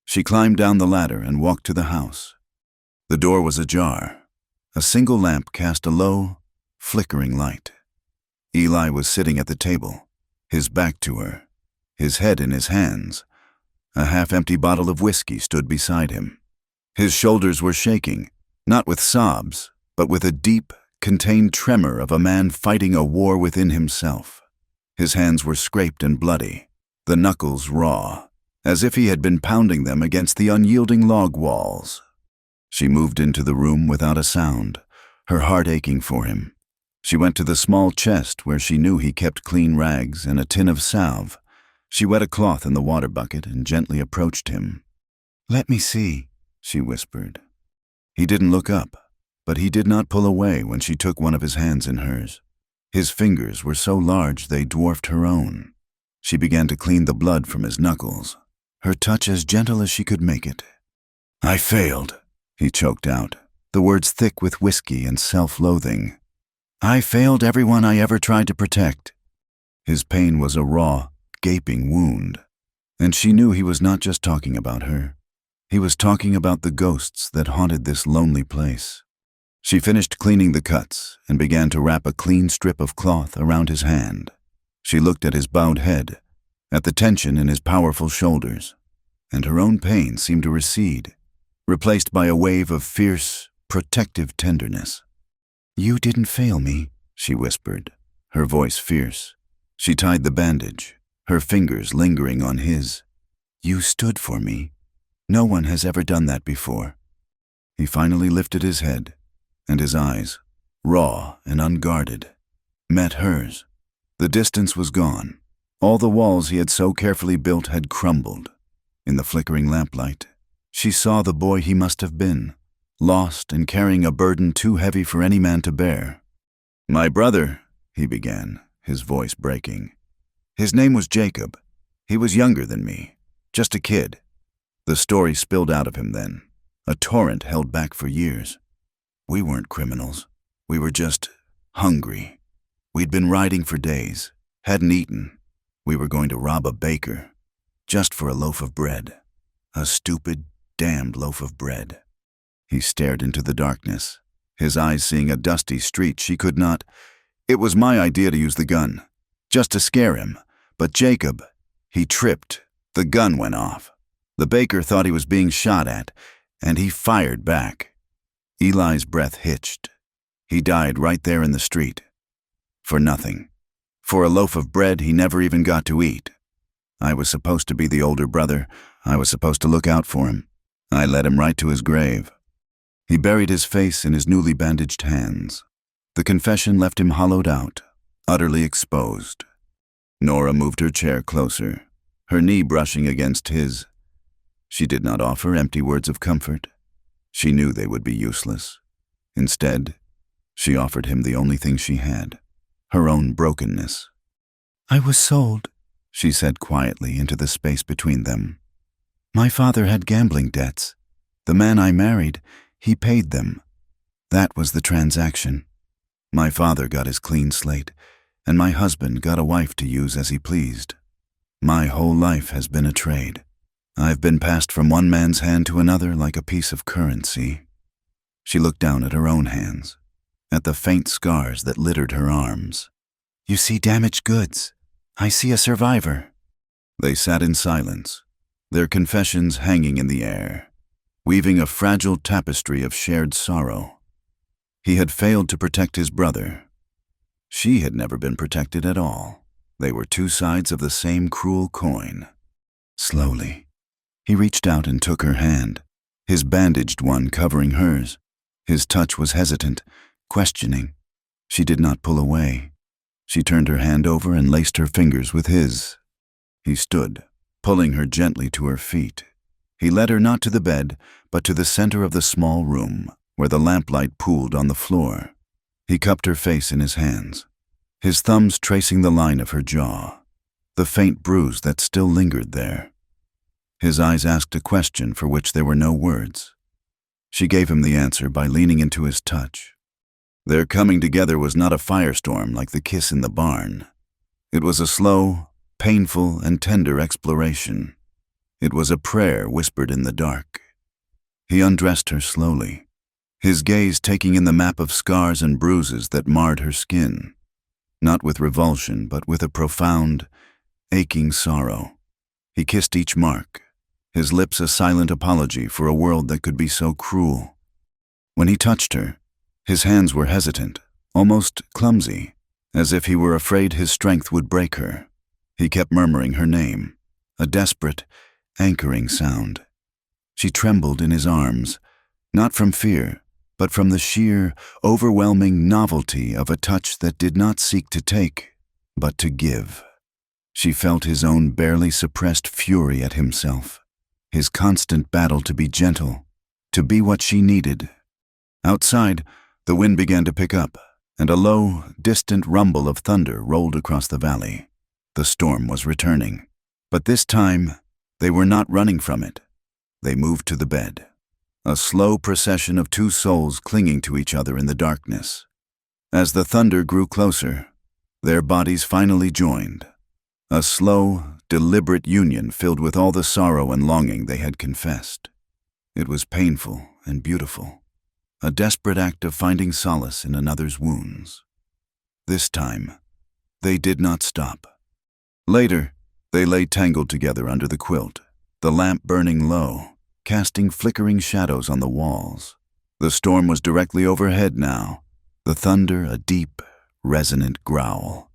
She climbed down the ladder and walked to the house. The door was ajar. A single lamp cast a low, flickering light. Eli was sitting at the table, his back to her, his head in his hands. A half-empty bottle of whiskey stood beside him. His shoulders were shaking, not with sobs, but with a deep, contained tremor of a man fighting a war within himself. His hands were scraped and bloody, the knuckles raw, as if he had been pounding them against the unyielding log walls. She moved into the room without a sound, her heart aching for him. She went to the small chest where she knew he kept clean rags and a tin of salve. She wet a cloth in the water bucket and gently approached him. "Let me see," she whispered. He didn't look up, but he did not pull away when she took one of his hands in hers. His fingers were so large they dwarfed her own. She began to clean the blood from his knuckles, her touch as gentle as she could make it. "I failed," he choked out, the words thick with whiskey and self-loathing. "I failed everyone I ever tried to protect." His pain was a raw, gaping wound, and she knew he was not just talking about her. He was talking about the ghosts that haunted this lonely place. She finished cleaning the cuts and began to wrap a clean strip of cloth around his hand. She looked at his bowed head, at the tension in his powerful shoulders, and her own pain seemed to recede, replaced by a wave of fierce, protective tenderness. "You didn't fail me," she whispered, her voice fierce. She tied the bandage, her fingers lingering on his. "You stood for me. No one has ever done that before." He finally lifted his head, and his eyes, raw and unguarded, met hers. The distance was gone. All the walls he had so carefully built had crumbled. In the flickering lamplight, she saw the boy he must have been, lost and carrying a burden too heavy for any man to bear. "My brother," he began, his voice breaking. "His name was Jacob. He was younger than me, just a kid." The story spilled out of him then, a torrent held back for years. "We weren't criminals. We were just hungry. We'd been riding for days, hadn't eaten. We were going to rob a baker, just for a loaf of bread. A stupid, damned loaf of bread." He stared into the darkness, his eyes seeing a dusty street she could not. "It was my idea to use the gun, just to scare him. But Jacob, he tripped. The gun went off. The baker thought he was being shot at, and he fired back." Eli's breath hitched. He died right there in the street. For nothing. For a loaf of bread he never even got to eat. I was supposed to be the older brother. I was supposed to look out for him. I led him right to his grave. He buried his face in his newly bandaged hands. The confession left him hollowed out, utterly exposed. Nora moved her chair closer, her knee brushing against his. She did not offer empty words of comfort. She knew they would be useless. Instead, she offered him the only thing she had, her own brokenness. "I was sold," she said quietly into the space between them. "My father had gambling debts. The man I married, he paid them. That was the transaction. My father got his clean slate, and my husband got a wife to use as he pleased. My whole life has been a trade. I've been passed from one man's hand to another like a piece of currency." She looked down at her own hands, at the faint scars that littered her arms. "You see damaged goods. I see a survivor." They sat in silence, their confessions hanging in the air, weaving a fragile tapestry of shared sorrow. He had failed to protect his brother. She had never been protected at all. They were two sides of the same cruel coin. Slowly, he reached out and took her hand, his bandaged one covering hers. His touch was hesitant, questioning. She did not pull away. She turned her hand over and laced her fingers with his. He stood, pulling her gently to her feet. He led her not to the bed, but to the center of the small room, where the lamplight pooled on the floor. He cupped her face in his hands, his thumbs tracing the line of her jaw, the faint bruise that still lingered there. His eyes asked a question for which there were no words. She gave him the answer by leaning into his touch. Their coming together was not a firestorm like the kiss in the barn. It was a slow, painful, and tender exploration. It was a prayer whispered in the dark. He undressed her slowly, his gaze taking in the map of scars and bruises that marred her skin, not with revulsion, but with a profound, aching sorrow. He kissed each mark, his lips a silent apology for a world that could be so cruel. When he touched her, his hands were hesitant, almost clumsy, as if he were afraid his strength would break her. He kept murmuring her name, a desperate, anchoring sound. She trembled in his arms, not from fear, but from the sheer, overwhelming novelty of a touch that did not seek to take, but to give. She felt his own barely suppressed fury at himself, his constant battle to be gentle, to be what she needed. Outside, the wind began to pick up, and a low, distant rumble of thunder rolled across the valley. The storm was returning, but this time, they were not running from it. They moved to the bed, a slow procession of two souls clinging to each other in the darkness. As the thunder grew closer, their bodies finally joined, a slow, deliberate union filled with all the sorrow and longing they had confessed. It was painful and beautiful, a desperate act of finding solace in another's wounds. This time, they did not stop. Later, they lay tangled together under the quilt, the lamp burning low, casting flickering shadows on the walls. The storm was directly overhead now, the thunder a deep, resonant growl.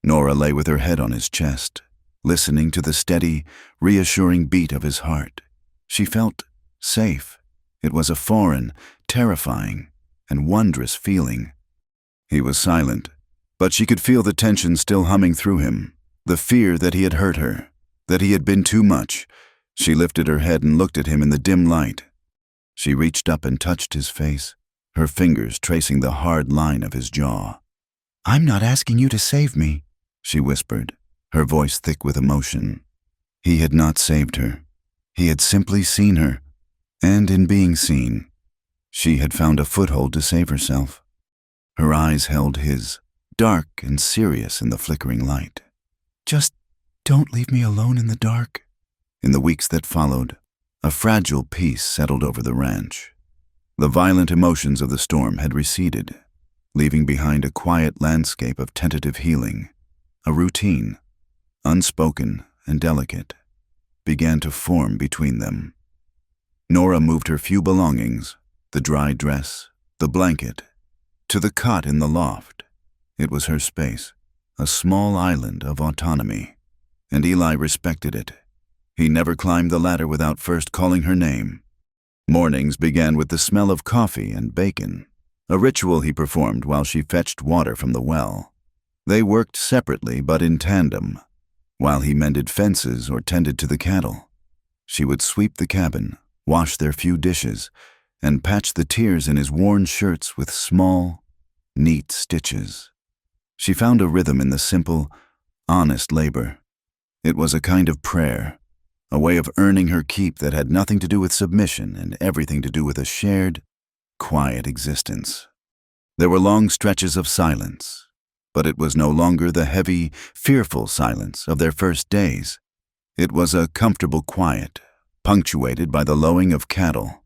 Nora lay with her head on his chest, listening to the steady, reassuring beat of his heart. She felt safe. It was a foreign, terrifying, and wondrous feeling. He was silent, but she could feel the tension still humming through him, the fear that he had hurt her, that he had been too much. She lifted her head and looked at him in the dim light. She reached up and touched his face, her fingers tracing the hard line of his jaw. "I'm not asking you to save me," she whispered, her voice thick with emotion. He had not saved her. He had simply seen her, and in being seen, she had found a foothold to save herself. Her eyes held his, dark and serious in the flickering light. "Just don't leave me alone in the dark." In the weeks that followed, a fragile peace settled over the ranch. The violent emotions of the storm had receded, leaving behind a quiet landscape of tentative healing. A routine, unspoken and delicate, began to form between them. Nora moved her few belongings, the dry dress, the blanket, to the cot in the loft. It was her space, a small island of autonomy, and Eli respected it. He never climbed the ladder without first calling her name. Mornings began with the smell of coffee and bacon, a ritual he performed while she fetched water from the well. They worked separately but in tandem. While he mended fences or tended to the cattle, she would sweep the cabin, wash their few dishes, and patch the tears in his worn shirts with small, neat stitches. She found a rhythm in the simple, honest labor. It was a kind of prayer, a way of earning her keep that had nothing to do with submission and everything to do with a shared, quiet existence. There were long stretches of silence, but it was no longer the heavy, fearful silence of their first days. It was a comfortable quiet, punctuated by the lowing of cattle,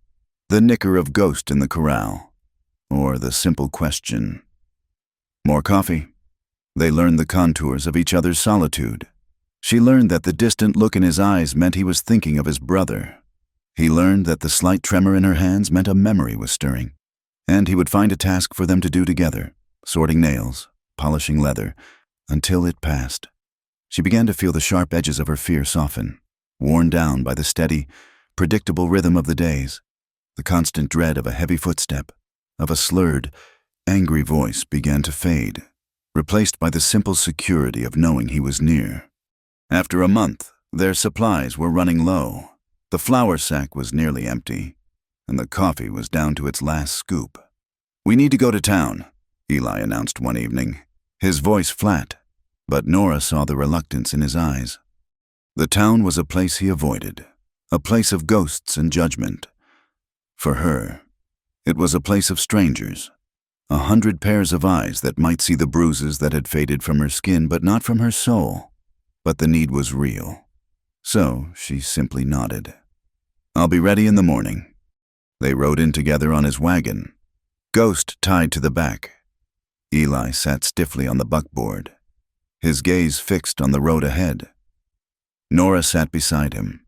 the nicker of ghost in the corral, or the simple question, "More coffee?" They learned the contours of each other's solitude. She learned that the distant look in his eyes meant he was thinking of his brother. He learned that the slight tremor in her hands meant a memory was stirring, and he would find a task for them to do together, sorting nails, polishing leather, until it passed. She began to feel the sharp edges of her fear soften, worn down by the steady, predictable rhythm of the days. The constant dread of a heavy footstep, of a slurred, angry voice began to fade, replaced by the simple security of knowing he was near. After a month, their supplies were running low. The flour sack was nearly empty, and the coffee was down to its last scoop. "We need to go to town," Eli announced one evening, his voice flat, but Nora saw the reluctance in his eyes. The town was a place he avoided, a place of ghosts and judgment. For her, it was a place of strangers, 100 pairs of eyes that might see the bruises that had faded from her skin but not from her soul. But the need was real. So she simply nodded. "I'll be ready in the morning." They rode in together on his wagon, Ghost tied to the back. Eli sat stiffly on the buckboard, his gaze fixed on the road ahead. Nora sat beside him,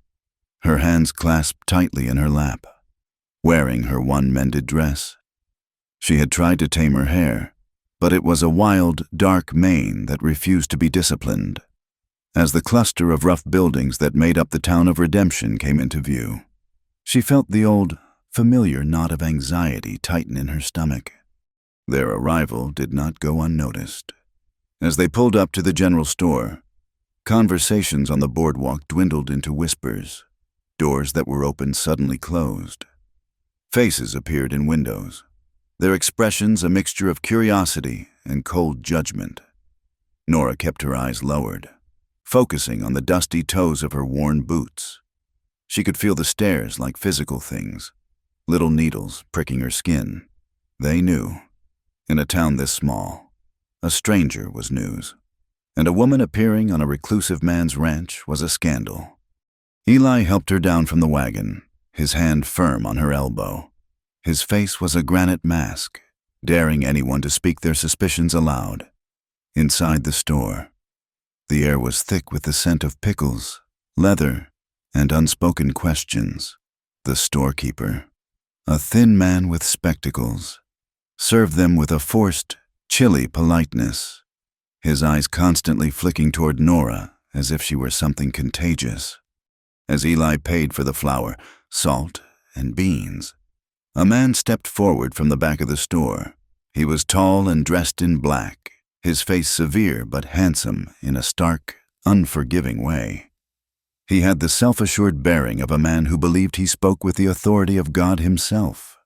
her hands clasped tightly in her lap, wearing her one mended dress. She had tried to tame her hair, but it was a wild, dark mane that refused to be disciplined. As the cluster of rough buildings that made up the town of Redemption came into view, she felt the old, familiar knot of anxiety tighten in her stomach. Their arrival did not go unnoticed. As they pulled up to the general store, conversations on the boardwalk dwindled into whispers. Doors that were open suddenly closed. Faces appeared in windows, their expressions a mixture of curiosity and cold judgment. Nora kept her eyes lowered, focusing on the dusty toes of her worn boots. She could feel the stares like physical things, little needles pricking her skin. They knew. In a town this small, a stranger was news, and a woman appearing on a reclusive man's ranch was a scandal. Eli helped her down from the wagon, his hand firm on her elbow. His face was a granite mask, daring anyone to speak their suspicions aloud. Inside the store, the air was thick with the scent of pickles, leather, and unspoken questions. The storekeeper, a thin man with spectacles, served them with a forced, chilly politeness, his eyes constantly flicking toward Nora as if she were something contagious. As Eli paid for the flour, salt, and beans, a man stepped forward from the back of the store. He was tall and dressed in black, his face severe but handsome in a stark, unforgiving way. He had the self-assured bearing of a man who believed he spoke with the authority of God himself.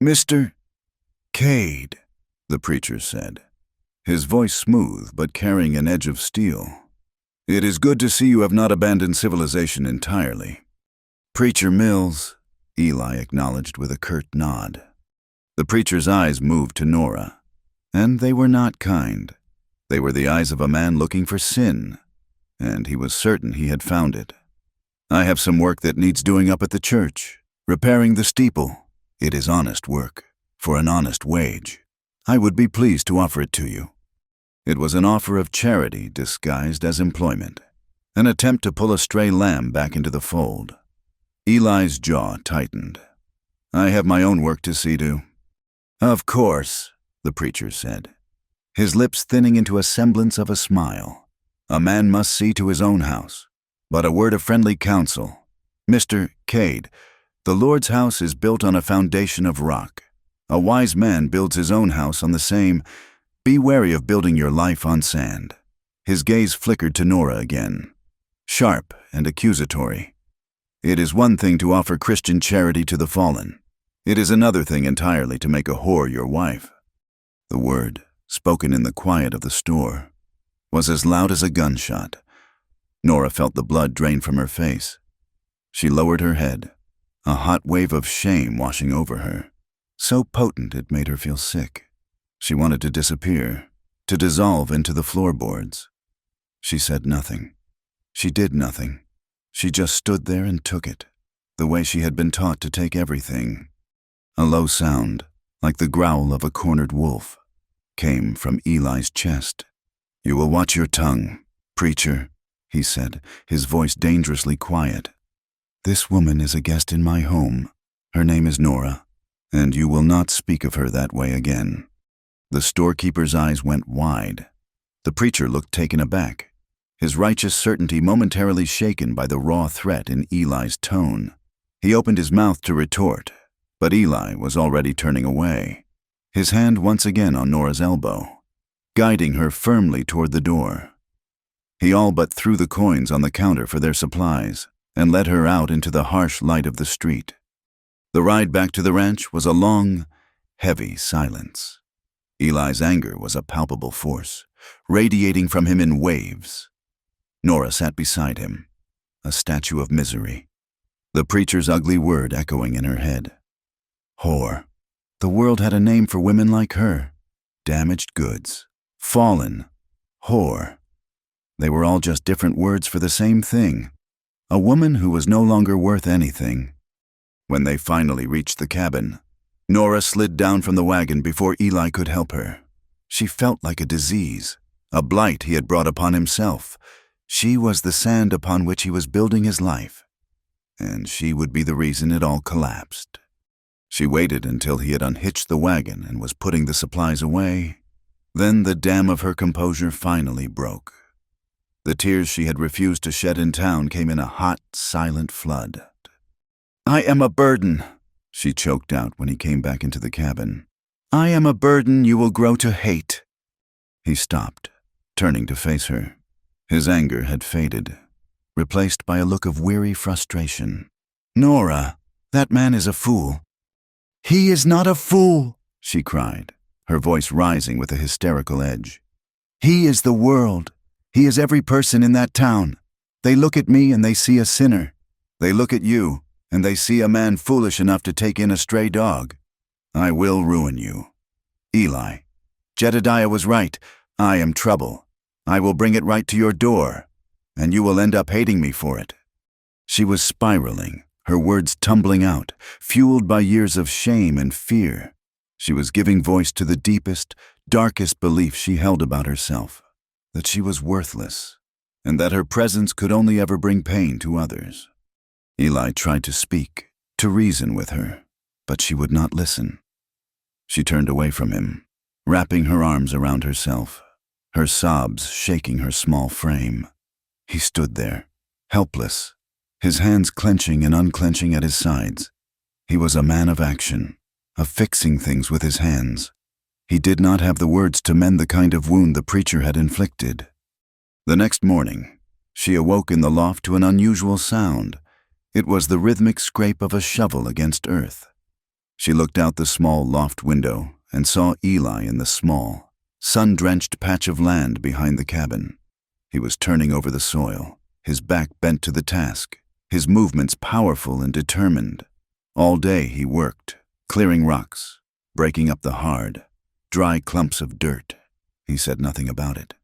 "Mr. Cade," the preacher said, his voice smooth but carrying an edge of steel. "It is good to see you have not abandoned civilization entirely." "Preacher Mills," Eli acknowledged with a curt nod. The preacher's eyes moved to Nora, and they were not kind. They were the eyes of a man looking for sin, and he was certain he had found it. "I have some work that needs doing up at the church, repairing the steeple. It is honest work, for an honest wage. I would be pleased to offer it to you." It was an offer of charity disguised as employment, an attempt to pull a stray lamb back into the fold. Eli's jaw tightened. "I have my own work to see to." "Of course," the preacher said, his lips thinning into a semblance of a smile. "A man must see to his own house. But a word of friendly counsel. Mr. Cade, the Lord's house is built on a foundation of rock. A wise man builds his own house on the same. Be wary of building your life on sand." His gaze flickered to Nora again, sharp and accusatory. "It is one thing to offer Christian charity to the fallen. It is another thing entirely to make a whore your wife." The word, spoken in the quiet of the store, was as loud as a gunshot. Nora felt the blood drain from her face. She lowered her head, a hot wave of shame washing over her, so potent it made her feel sick. She wanted to disappear, to dissolve into the floorboards. She said nothing. She did nothing. She just stood there and took it, the way she had been taught to take everything. A low sound, like the growl of a cornered wolf, came from Eli's chest. "You will watch your tongue, preacher," he said, his voice dangerously quiet. "This woman is a guest in my home. Her name is Nora, and you will not speak of her that way again." The storekeeper's eyes went wide. The preacher looked taken aback, his righteous certainty momentarily shaken by the raw threat in Eli's tone. He opened his mouth to retort, but Eli was already turning away, his hand once again on Nora's elbow. guiding her firmly toward the door. He all but threw the coins on the counter for their supplies and led her out into the harsh light of the street. The ride back to the ranch was a long, heavy silence. Eli's anger was a palpable force, radiating from him in waves. Nora sat beside him, a statue of misery, the preacher's ugly word echoing in her head. Whore. The world had a name for women like her. Damaged goods. Fallen. Whore. They were all just different words for the same thing. A woman who was no longer worth anything. When they finally reached the cabin, Nora slid down from the wagon before Eli could help her. She felt like a disease, a blight he had brought upon himself. She was the sand upon which he was building his life, and she would be the reason it all collapsed. She waited until he had unhitched the wagon and was putting the supplies away. Then the dam of her composure finally broke. The tears she had refused to shed in town came in a hot, silent flood. "I am a burden," she choked out when he came back into the cabin. "I am a burden you will grow to hate." He stopped, turning to face her. His anger had faded, replaced by a look of weary frustration. "Nora, that man is a fool." "He is not a fool," she cried, her voice rising with a hysterical edge. "He is the world. He is every person in that town. They look at me and they see a sinner. They look at you and they see a man foolish enough to take in a stray dog. I will ruin you. Eli, Jedediah was right. I am trouble. I will bring it right to your door, and you will end up hating me for it." She was spiraling, her words tumbling out, fueled by years of shame and fear. She was giving voice to the deepest, darkest belief she held about herself, that she was worthless, and that her presence could only ever bring pain to others. Eli tried to speak, to reason with her, but she would not listen. She turned away from him, wrapping her arms around herself, her sobs shaking her small frame. He stood there, helpless, his hands clenching and unclenching at his sides. He was a man of action, of fixing things with his hands. He did not have the words to mend the kind of wound the preacher had inflicted. The next morning, she awoke in the loft to an unusual sound. It was the rhythmic scrape of a shovel against earth. She looked out the small loft window and saw Eli in the small, sun-drenched patch of land behind the cabin. He was turning over the soil, his back bent to the task, his movements powerful and determined. All day he worked, clearing rocks, breaking up the hard, dry clumps of dirt. He said nothing about it,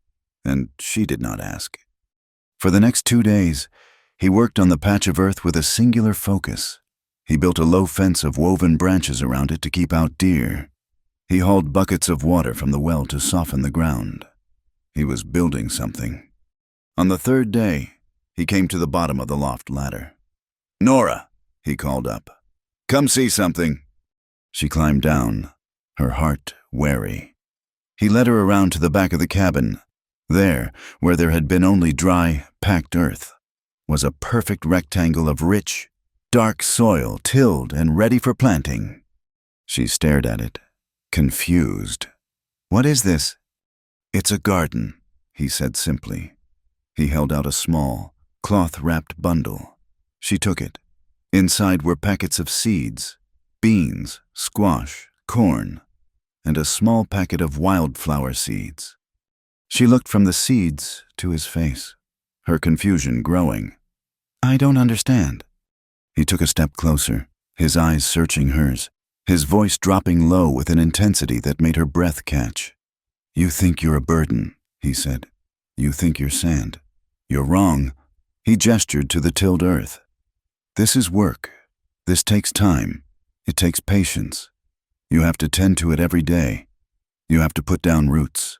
and she did not ask. For the next 2 days, he worked on the patch of earth with a singular focus. He built a low fence of woven branches around it to keep out deer. He hauled buckets of water from the well to soften the ground. He was building something. On the 3rd day, he came to the bottom of the loft ladder. "Nora," he called up, "come see something." She climbed down, her heart wary. He led her around to the back of the cabin. There, where there had been only dry, packed earth, was a perfect rectangle of rich, dark soil tilled and ready for planting. She stared at it, confused. "What is this?" "It's a garden," he said simply. He held out a small, cloth-wrapped bundle. She took it. Inside were packets of seeds, beans, squash, corn, and a small packet of wildflower seeds. She looked from the seeds to his face, her confusion growing. "I don't understand." He took a step closer, his eyes searching hers, his voice dropping low with an intensity that made her breath catch. "You think you're a burden," he said. "You think you're sand. You're wrong." He gestured to the tilled earth. "This is work. This takes time. It takes patience. You have to tend to it every day. You have to put down roots."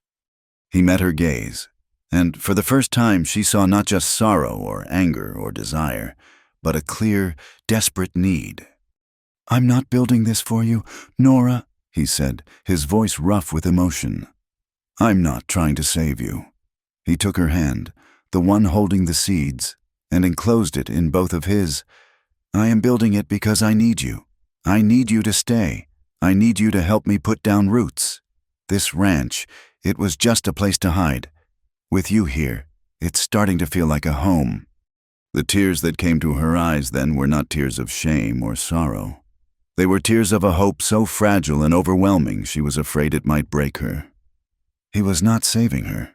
He met her gaze, and for the first time she saw not just sorrow or anger or desire, but a clear, desperate need. "I'm not building this for you, Nora," he said, his voice rough with emotion. "I'm not trying to save you." He took her hand, the one holding the seeds, and enclosed it in both of his. "I am building it because I need you. I need you to stay. I need you to help me put down roots." this ranch, it was just a place to hide. With you here, it's starting to feel like a home." The tears that came to her eyes then were not tears of shame or sorrow. They were tears of a hope so fragile and overwhelming she was afraid it might break her. He was not saving her.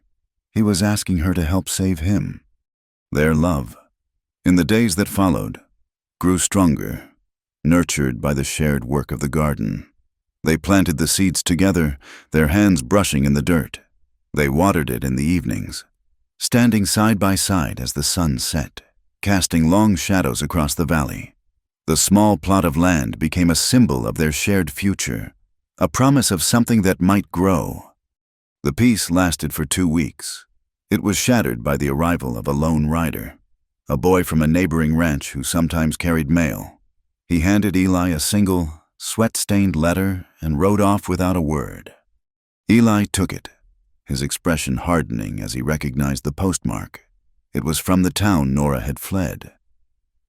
He was asking her to help save him. Their love, in the days that followed, grew stronger, nurtured by the shared work of the garden. They planted the seeds together, their hands brushing in the dirt. They watered it in the evenings, standing side by side as the sun set, casting long shadows across the valley. The small plot of land became a symbol of their shared future, a promise of something that might grow. The peace lasted for 2 weeks. It was shattered by the arrival of a lone rider, a boy from a neighboring ranch who sometimes carried mail. He handed Eli a single, sweat-stained letter and rode off without a word. Eli took it, his expression hardening as he recognized the postmark. It was from the town Nora had fled.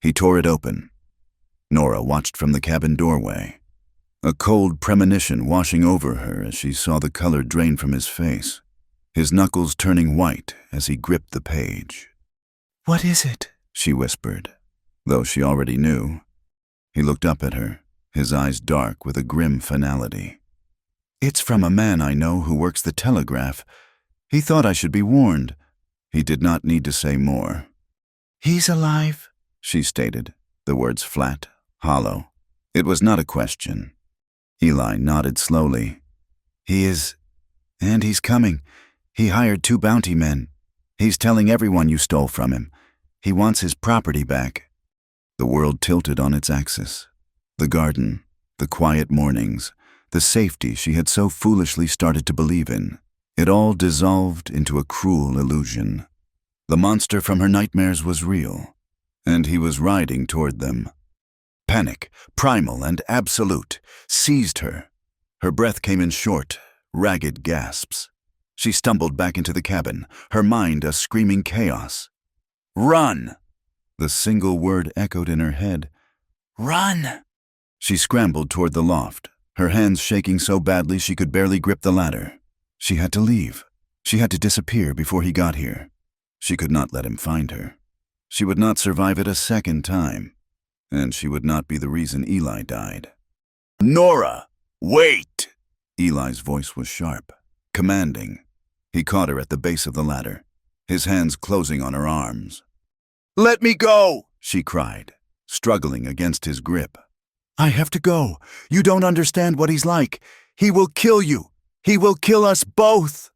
He tore it open. Nora watched from the cabin doorway, a cold premonition washing over her as she saw the color drain from his face, his knuckles turning white as he gripped the page. "What is it?" she whispered, though she already knew. He looked up at her, his eyes dark with a grim finality. "It's from a man I know who works the telegraph. He thought I should be warned." He did not need to say more. "He's alive," she stated, the words flat, hollow. It was not a question. Eli nodded slowly. "He is, and he's coming. He hired 2 bounty men. He's telling everyone you stole from him. He wants his property back." The world tilted on its axis. The garden, the quiet mornings, the safety she had so foolishly started to believe in. It all dissolved into a cruel illusion. The monster from her nightmares was real, and he was riding toward them. Panic, primal and absolute, seized her. Her breath came in short, ragged gasps. She stumbled back into the cabin, her mind a screaming chaos. "Run!" The single word echoed in her head. "Run!" She scrambled toward the loft, her hands shaking so badly she could barely grip the ladder. She had to leave. She had to disappear before he got here. She could not let him find her. She would not survive it a second time, and she would not be the reason Eli died. "Nora, wait!" Eli's voice was sharp, commanding. He caught her at the base of the ladder, his hands closing on her arms. "Let me go!" she cried, struggling against his grip. "I have to go. You don't understand what he's like. He will kill you. He will kill us both."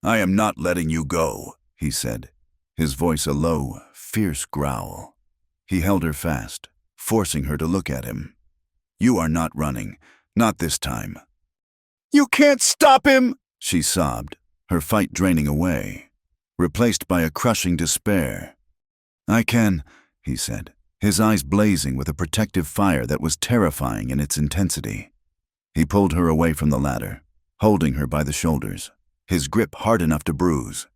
"I am not letting you go," he said, his voice a low, fierce growl. He held her fast, forcing her to look at him. "You are not running, not this time." "You can't stop him!" she sobbed, her fight draining away, replaced by a crushing despair. "I can," he said, his eyes blazing with a protective fire that was terrifying in its intensity. He pulled her away from the ladder, holding her by the shoulders, his grip hard enough to bruise.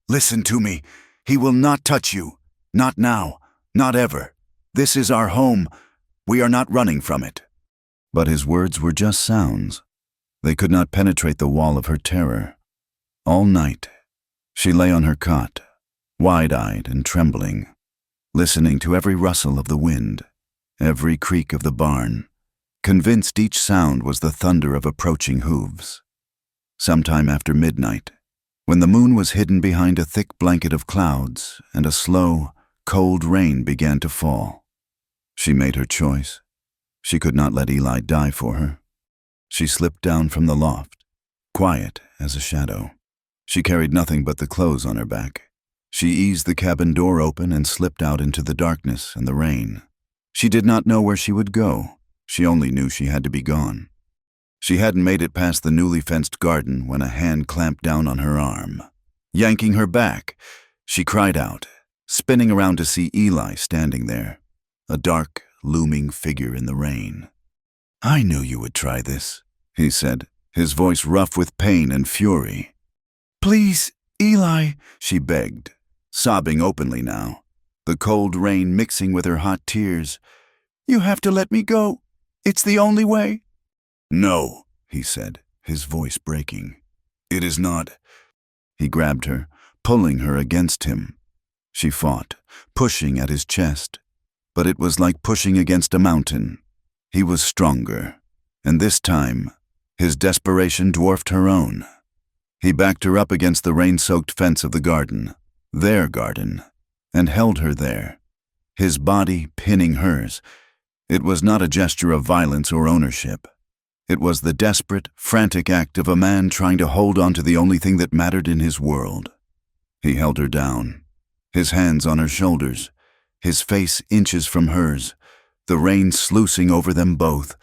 "Listen to me. He will not touch you. Not now. Not ever. This is our home. We are not running from it." But his words were just sounds. They could not penetrate the wall of her terror. All night, she lay on her cot, wide-eyed and trembling, listening to every rustle of the wind, every creak of the barn, convinced each sound was the thunder of approaching hooves. Sometime after midnight, when the moon was hidden behind a thick blanket of clouds and a slow, cold rain began to fall, she made her choice. She could not let Eli die for her. She slipped down from the loft, quiet as a shadow. She carried nothing but the clothes on her back. She eased the cabin door open and slipped out into the darkness and the rain. She did not know where she would go. She only knew she had to be gone. She hadn't made it past the newly fenced garden when a hand clamped down on her arm. Yanking her back, she cried out, spinning around to see Eli standing there, a dark, looming figure in the rain. "I knew you would try this," he said, his voice rough with pain and fury. "Please, Eli," she begged, sobbing openly now, the cold rain mixing with her hot tears. "You have to let me go. It's the only way." "No," he said, his voice breaking. "It is not." He grabbed her, pulling her against him. She fought, pushing at his chest, but it was like pushing against a mountain. He was stronger, and this time, his desperation dwarfed her own. He backed her up against the rain-soaked fence of the garden, their garden, and held her there, his body pinning hers. It was not a gesture of violence or ownership. It was the desperate, frantic act of a man trying to hold on to the only thing that mattered in his world. He held her down, his hands on her shoulders, his face inches from hers, the rain sluicing over them both.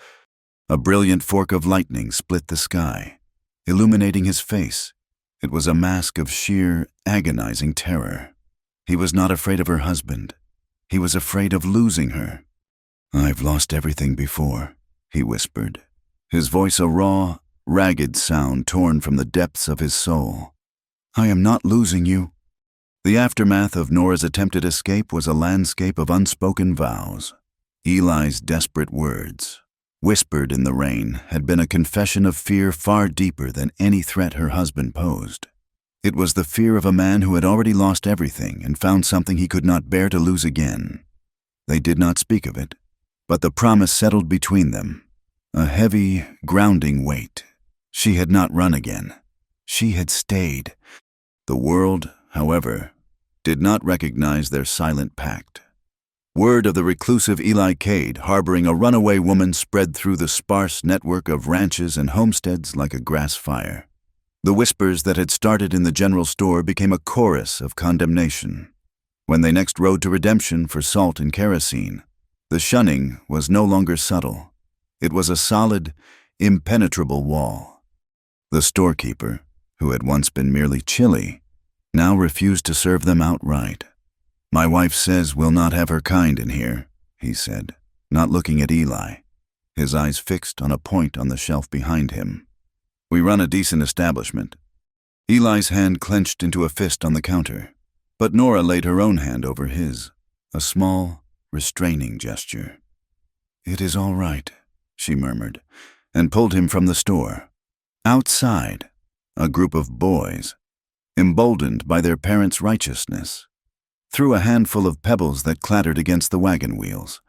A brilliant fork of lightning split the sky, illuminating his face. It was a mask of sheer, agonizing terror. He was not afraid of her husband. He was afraid of losing her. "I've lost everything before," he whispered, his voice a raw, ragged sound torn from the depths of his soul. "I am not losing you." The aftermath of Nora's attempted escape was a landscape of unspoken vows. Eli's desperate words, whispered in the rain, had been a confession of fear far deeper than any threat her husband posed. It was the fear of a man who had already lost everything and found something he could not bear to lose again. They did not speak of it, but the promise settled between them, a heavy, grounding weight. She had not run again. She had stayed. The world, however, did not recognize their silent pact. Word of the reclusive Eli Cade harboring a runaway woman spread through the sparse network of ranches and homesteads like a grass fire. The whispers that had started in the general store became a chorus of condemnation. When they next rode to Redemption for salt and kerosene, the shunning was no longer subtle. It was a solid, impenetrable wall. The storekeeper, who had once been merely chilly, now refused to serve them outright. "My wife says we'll not have her kind in here," he said, not looking at Eli, his eyes fixed on a point on the shelf behind him. "We run a decent establishment." Eli's hand clenched into a fist on the counter, but Nora laid her own hand over his, a small, restraining gesture. "It is all right," she murmured, and pulled him from the store. Outside, a group of boys, emboldened by their parents' righteousness, threw a handful of pebbles that clattered against the wagon wheels.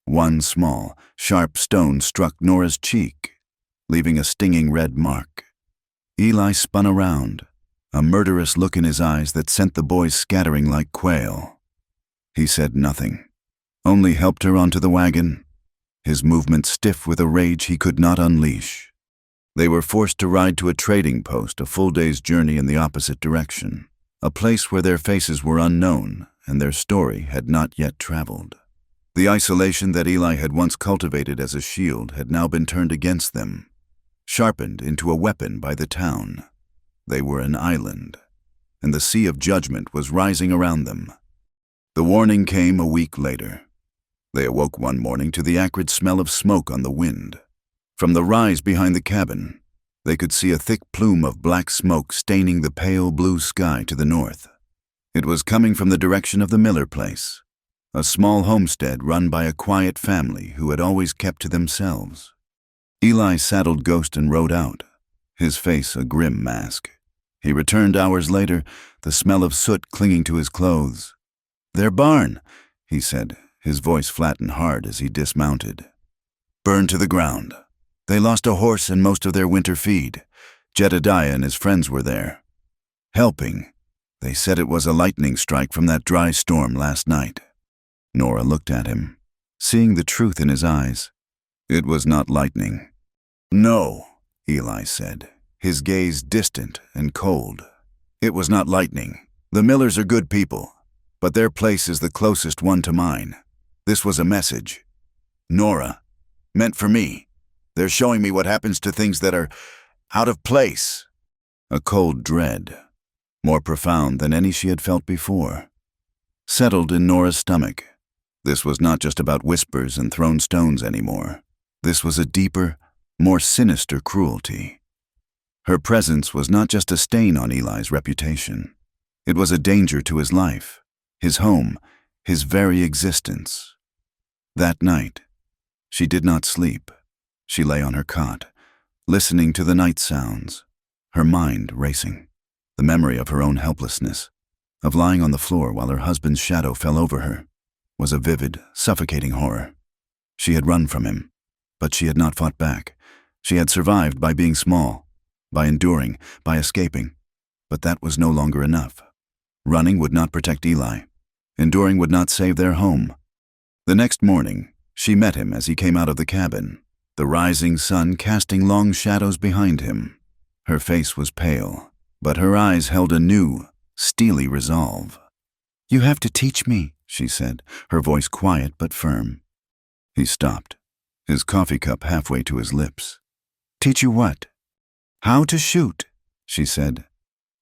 One small, sharp stone struck Nora's cheek, leaving a stinging red mark. Eli spun around, a murderous look in his eyes that sent the boys scattering like quail. He said nothing, only helped her onto the wagon, his movements stiff with a rage he could not unleash. They were forced to ride to a trading post, a full day's journey in the opposite direction, a place where their faces were unknown and their story had not yet traveled. The isolation that Eli had once cultivated as a shield had now been turned against them, sharpened into a weapon by the town. They were an island, and the sea of judgment was rising around them. The warning came a week later. They awoke one morning to the acrid smell of smoke on the wind. From the rise behind the cabin, they could see a thick plume of black smoke staining the pale blue sky to the north. It was coming from the direction of the Miller place, a small homestead run by a quiet family who had always kept to themselves. Eli saddled Ghost and rode out, his face a grim mask. He returned hours later, the smell of soot clinging to his clothes. "Their barn," he said, his voice flat and hard as he dismounted. "Burned to the ground. They lost a horse and most of their winter feed. Jedediah and his friends were there, helping. They said it was a lightning strike from that dry storm last night." Nora looked at him, seeing the truth in his eyes. "It was not lightning." "No," Eli said, his gaze distant and cold. "It was not lightning. The Millers are good people, but their place is the closest one to mine. This was a message. Nora, meant for me. They're showing me what happens to things that are out of place." A cold dread, more profound than any she had felt before, settled in Nora's stomach. This was not just about whispers and thrown stones anymore. This was a deeper, more sinister cruelty. Her presence was not just a stain on Eli's reputation. It was a danger to his life, his home, his very existence. That night, she did not sleep. She lay on her cot, listening to the night sounds, her mind racing. The memory of her own helplessness, of lying on the floor while her husband's shadow fell over her, was a vivid, suffocating horror. She had run from him, but she had not fought back. She had survived by being small, by enduring, by escaping. But that was no longer enough. Running would not protect Eli. Enduring would not save their home. The next morning, she met him as he came out of the cabin, the rising sun casting long shadows behind him. Her face was pale, but her eyes held a new, steely resolve. "You have to teach me," she said, her voice quiet but firm. He stopped, his coffee cup halfway to his lips. "Teach you what?" "How to shoot," she said.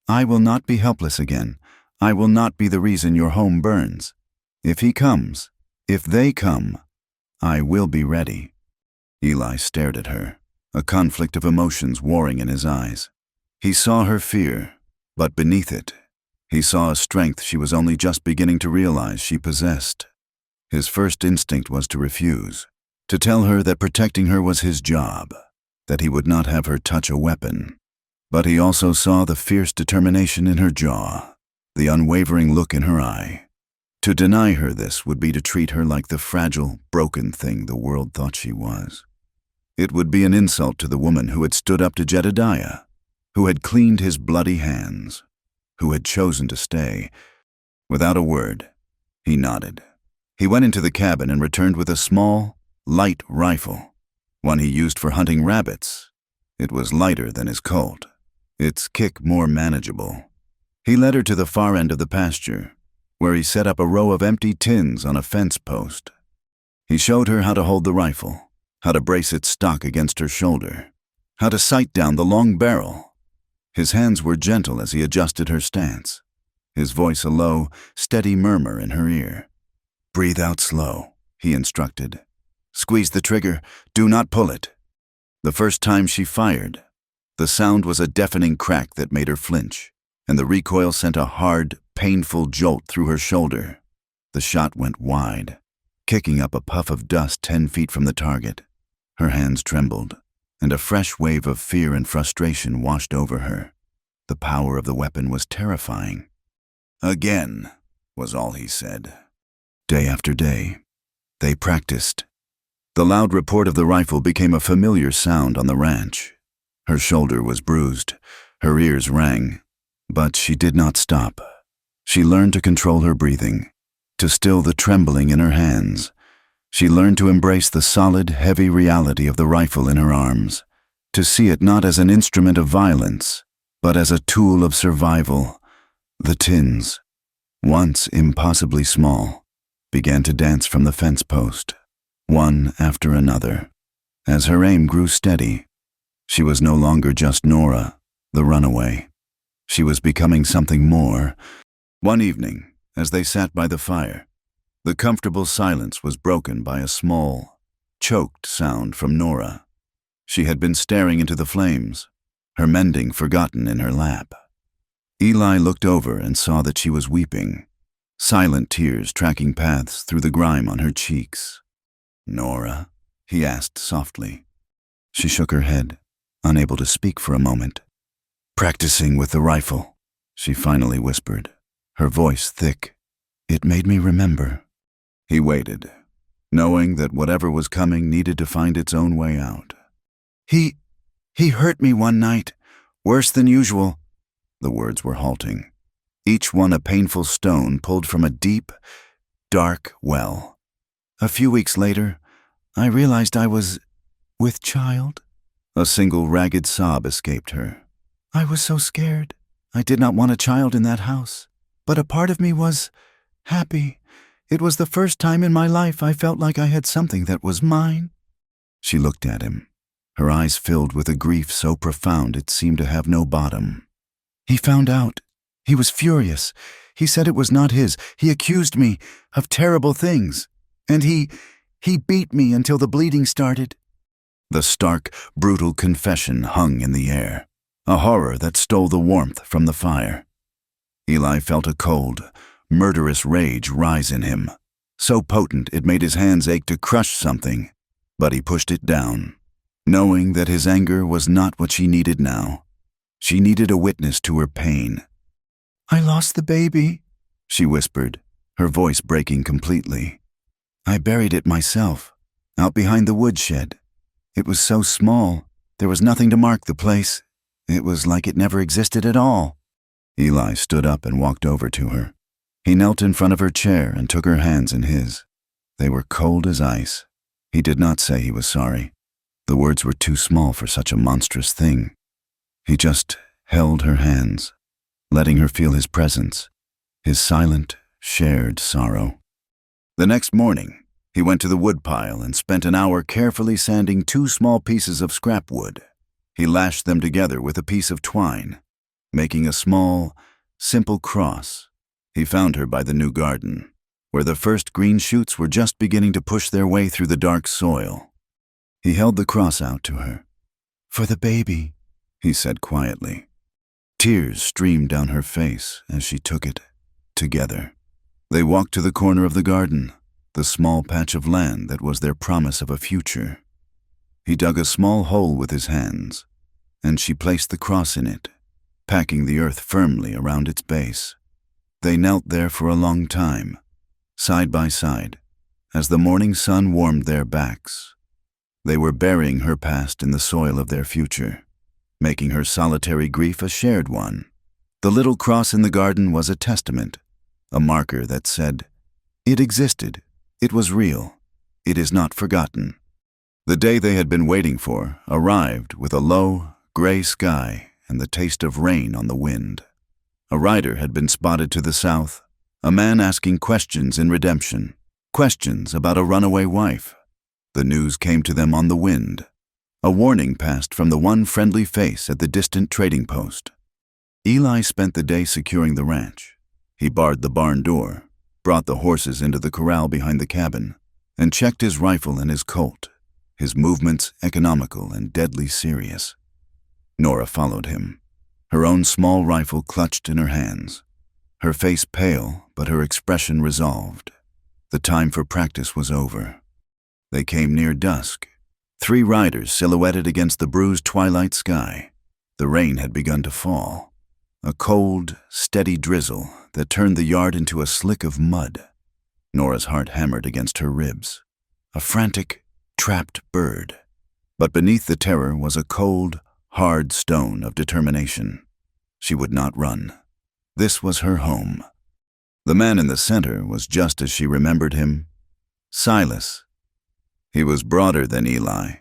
"I will not be helpless again. I will not be the reason your home burns. If he comes, if they come, I will be ready." Eli stared at her, a conflict of emotions warring in his eyes. He saw her fear, but beneath it, he saw a strength she was only just beginning to realize she possessed. His first instinct was to refuse, to tell her that protecting her was his job, that he would not have her touch a weapon. But he also saw the fierce determination in her jaw, the unwavering look in her eye. To deny her this would be to treat her like the fragile, broken thing the world thought she was. It would be an insult to the woman who had stood up to Jedediah, who had cleaned his bloody hands, who had chosen to stay. Without a word, he nodded. He went into the cabin and returned with a small, light rifle, one he used for hunting rabbits. It was lighter than his Colt, its kick more manageable. He led her to the far end of the pasture, where he set up a row of empty tins on a fence post. He showed her how to hold the rifle, how to brace its stock against her shoulder, how to sight down the long barrel. His hands were gentle as he adjusted her stance, his voice a low, steady murmur in her ear. "Breathe out slow," he instructed. "Squeeze the trigger, do not pull it." The first time she fired, the sound was a deafening crack that made her flinch, and the recoil sent a hard, painful jolt through her shoulder. The shot went wide, kicking up a puff of dust 10 feet from the target. Her hands trembled, and a fresh wave of fear and frustration washed over her. The power of the weapon was terrifying. "Again," was all he said. Day after day, they practiced. The loud report of the rifle became a familiar sound on the ranch. Her shoulder was bruised, her ears rang, but she did not stop. She learned to control her breathing, to still the trembling in her hands. She learned to embrace the solid, heavy reality of the rifle in her arms, to see it not as an instrument of violence, but as a tool of survival. The tins, once impossibly small, began to dance from the fence post, one after another. As her aim grew steady, she was no longer just Nora, the runaway. She was becoming something more. One evening, as they sat by the fire, the comfortable silence was broken by a small, choked sound from Nora. She had been staring into the flames, her mending forgotten in her lap. Eli looked over and saw that she was weeping, silent tears tracking paths through the grime on her cheeks. "Nora?" he asked softly. She shook her head, unable to speak for a moment. "Practicing with the rifle," she finally whispered, her voice thick. "It made me remember." He waited, knowing that whatever was coming needed to find its own way out. He hurt me one night, worse than usual." The words were halting, each one a painful stone pulled from a deep, dark well. "A few weeks later, I realized I was with child." A single ragged sob escaped her. "I was so scared. I did not want a child in that house. But a part of me was happy. It was the first time in my life I felt like I had something that was mine." She looked at him, her eyes filled with a grief so profound it seemed to have no bottom. "He found out. He was furious. He said it was not his. He accused me of terrible things. And he beat me until the bleeding started." The stark, brutal confession hung in the air, a horror that stole the warmth from the fire. Eli felt a cold, murderous rage rise in him, so potent it made his hands ache to crush something, but he pushed it down. knowing that his anger was not what she needed now. She needed a witness to her pain. I lost the baby, she whispered, her voice breaking completely. I buried it myself, out behind the woodshed. It was so small, there was nothing to mark the place. It was like it never existed at all. Eli stood up and walked over to her. He knelt in front of her chair and took her hands in his. They were cold as ice. He did not say he was sorry. The words were too small for such a monstrous thing. He just held her hands, letting her feel his presence, his silent, shared sorrow. The next morning, he went to the woodpile and spent an hour carefully sanding 2 small pieces of scrap wood. He lashed them together with a piece of twine, making a small, simple cross. He found her by the new garden, where the first green shoots were just beginning to push their way through the dark soil. He held the cross out to her. For the baby, he said quietly. Tears streamed down her face as she took it, together. They walked to the corner of the garden, the small patch of land that was their promise of a future. He dug a small hole with his hands, and she placed the cross in it, packing the earth firmly around its base. They knelt there for a long time, side by side, as the morning sun warmed their backs. They were burying her past in the soil of their future, making her solitary grief a shared one. The little cross in the garden was a testament, a marker that said, it existed, it was real, it is not forgotten. The day they had been waiting for arrived with a low, gray sky and the taste of rain on the wind. A rider had been spotted to the south, a man asking questions in redemption, questions about a runaway wife. The news came to them on the wind. A warning passed from the one friendly face at the distant trading post. Eli spent the day securing the ranch. He barred the barn door, brought the horses into the corral behind the cabin, and checked his rifle and his Colt, his movements economical and deadly serious. Nora followed him, her own small rifle clutched in her hands, her face pale but her expression resolved. The time for practice was over. They came near dusk, 3 riders silhouetted against the bruised twilight sky. The rain had begun to fall, a cold, steady drizzle that turned the yard into a slick of mud. Nora's heart hammered against her ribs, a frantic, trapped bird. But beneath the terror was a cold, hard stone of determination. She would not run. This was her home. The man in the center was just as she remembered him, Silas. He was broader than Eli,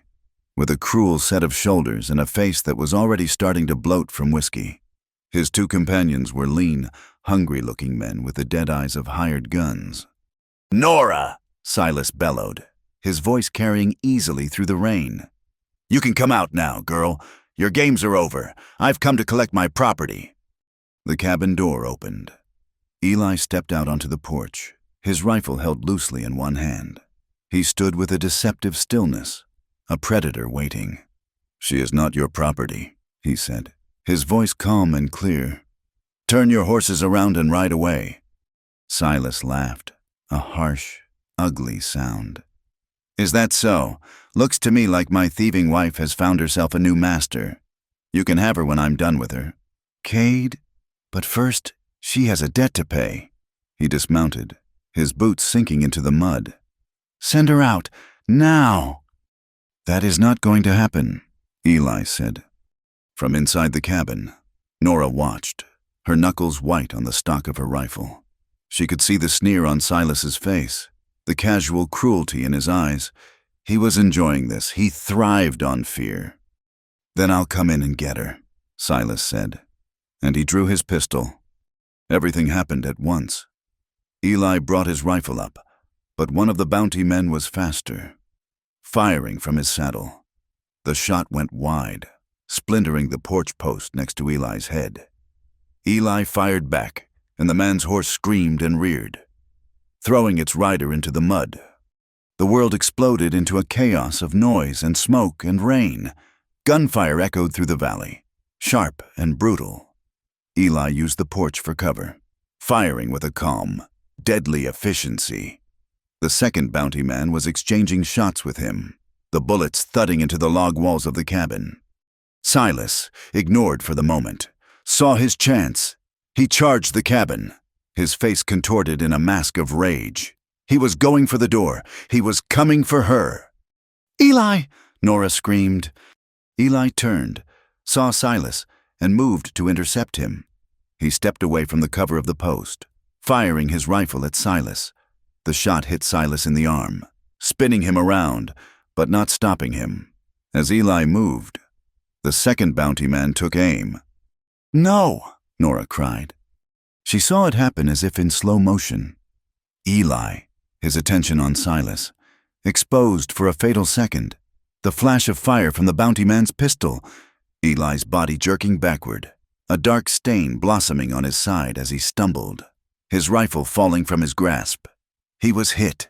with a cruel set of shoulders and a face that was already starting to bloat from whiskey. His 2 companions were lean, hungry-looking men with the dead eyes of hired guns. "Nora!" Silas bellowed, his voice carrying easily through the rain. "You can come out now, girl. Your games are over. I've come to collect my property." The cabin door opened. Eli stepped out onto the porch, his rifle held loosely in one hand. He stood with a deceptive stillness, a predator waiting. "She is not your property," he said, his voice calm and clear. "Turn your horses around and ride away." Silas laughed, a harsh, ugly sound. "Is that so? Looks to me like my thieving wife has found herself a new master. You can have her when I'm done with her." "Cade, but first, she has a debt to pay." He dismounted, his boots sinking into the mud. "Send her out, now!" "That is not going to happen," Eli said. From inside the cabin, Nora watched, her knuckles white on the stock of her rifle. She could see the sneer on Silas's face, the casual cruelty in his eyes. He was enjoying this. He thrived on fear. "Then I'll come in and get her," Silas said, and he drew his pistol. Everything happened at once. Eli brought his rifle up, but one of the bounty men was faster, firing from his saddle. The shot went wide, splintering the porch post next to Eli's head. Eli fired back, and the man's horse screamed and reared, throwing its rider into the mud. The world exploded into a chaos of noise and smoke and rain. Gunfire echoed through the valley, sharp and brutal. Eli used the porch for cover, firing with a calm, deadly efficiency. The second bounty man was exchanging shots with him, the bullets thudding into the log walls of the cabin. Silas, ignored for the moment, saw his chance. He charged the cabin, his face contorted in a mask of rage. He was going for the door. He was coming for her. Eli! Nora screamed. Eli turned, saw Silas, and moved to intercept him. He stepped away from the cover of the post, firing his rifle at Silas. The shot hit Silas in the arm, spinning him around, but not stopping him. As Eli moved, the second bounty man took aim. No! Nora cried. She saw it happen as if in slow motion. Eli, his attention on Silas, exposed for a fatal second. The flash of fire from the bounty man's pistol, Eli's body jerking backward, a dark stain blossoming on his side as he stumbled, his rifle falling from his grasp. He was hit.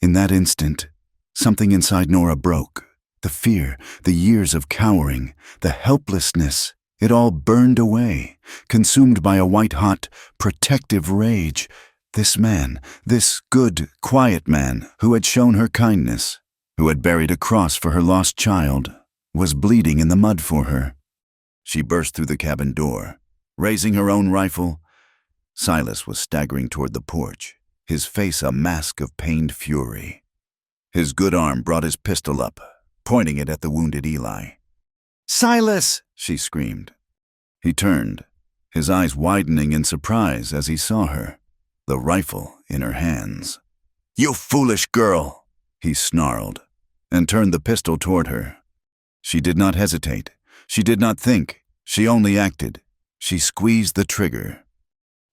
In that instant, something inside Nora broke. The fear, the years of cowering, the helplessness, it all burned away, consumed by a white-hot, protective rage. This man, this good, quiet man who had shown her kindness, who had buried a cross for her lost child, was bleeding in the mud for her. She burst through the cabin door, raising her own rifle. Silas was staggering toward the porch, his face a mask of pained fury. His good arm brought his pistol up, pointing it at the wounded Eli. Silas! She screamed. He turned, his eyes widening in surprise as he saw her, the rifle in her hands. You foolish girl! He snarled, and turned the pistol toward her. She did not hesitate. She did not think. She only acted. She squeezed the trigger.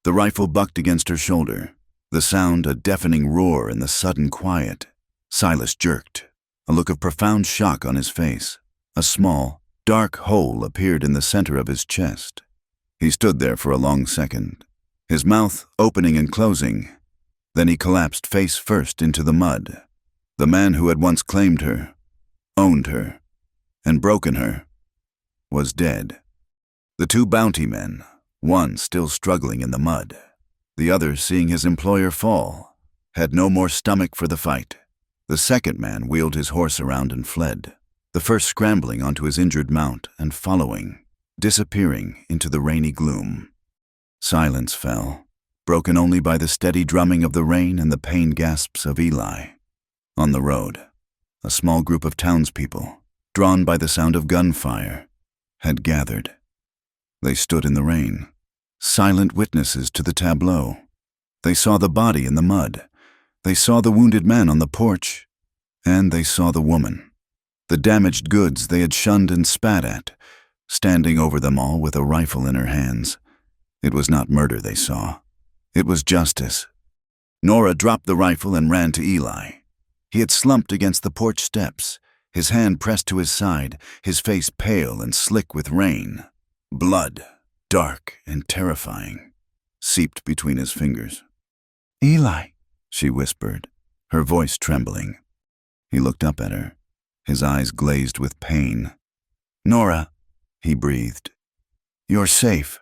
The rifle bucked against her shoulder, the sound a deafening roar in the sudden quiet. Silas jerked, a look of profound shock on his face. A small, dark hole appeared in the center of his chest. He stood there for a long second, his mouth opening and closing. Then he collapsed face first into the mud. The man who had once claimed her, owned her, and broken her, was dead. The two bounty men, one still struggling in the mud, the other seeing his employer fall, had no more stomach for the fight. The second man wheeled his horse around and fled, the first scrambling onto his injured mount and following, disappearing into the rainy gloom. Silence fell, broken only by the steady drumming of the rain and the pained gasps of Eli. On the road, a small group of townspeople, drawn by the sound of gunfire, had gathered. They stood in the rain, silent witnesses to the tableau. They saw the body in the mud. They saw the wounded man on the porch. And they saw the woman, the damaged goods they had shunned and spat at, standing over them all with a rifle in her hands. It was not murder they saw. It was justice. Nora dropped the rifle and ran to Eli. He had slumped against the porch steps, his hand pressed to his side, his face pale and slick with rain. Blood, dark and terrifying, seeped between his fingers. Eli, she whispered, her voice trembling. He looked up at her, his eyes glazed with pain. Nora, he breathed. You're safe.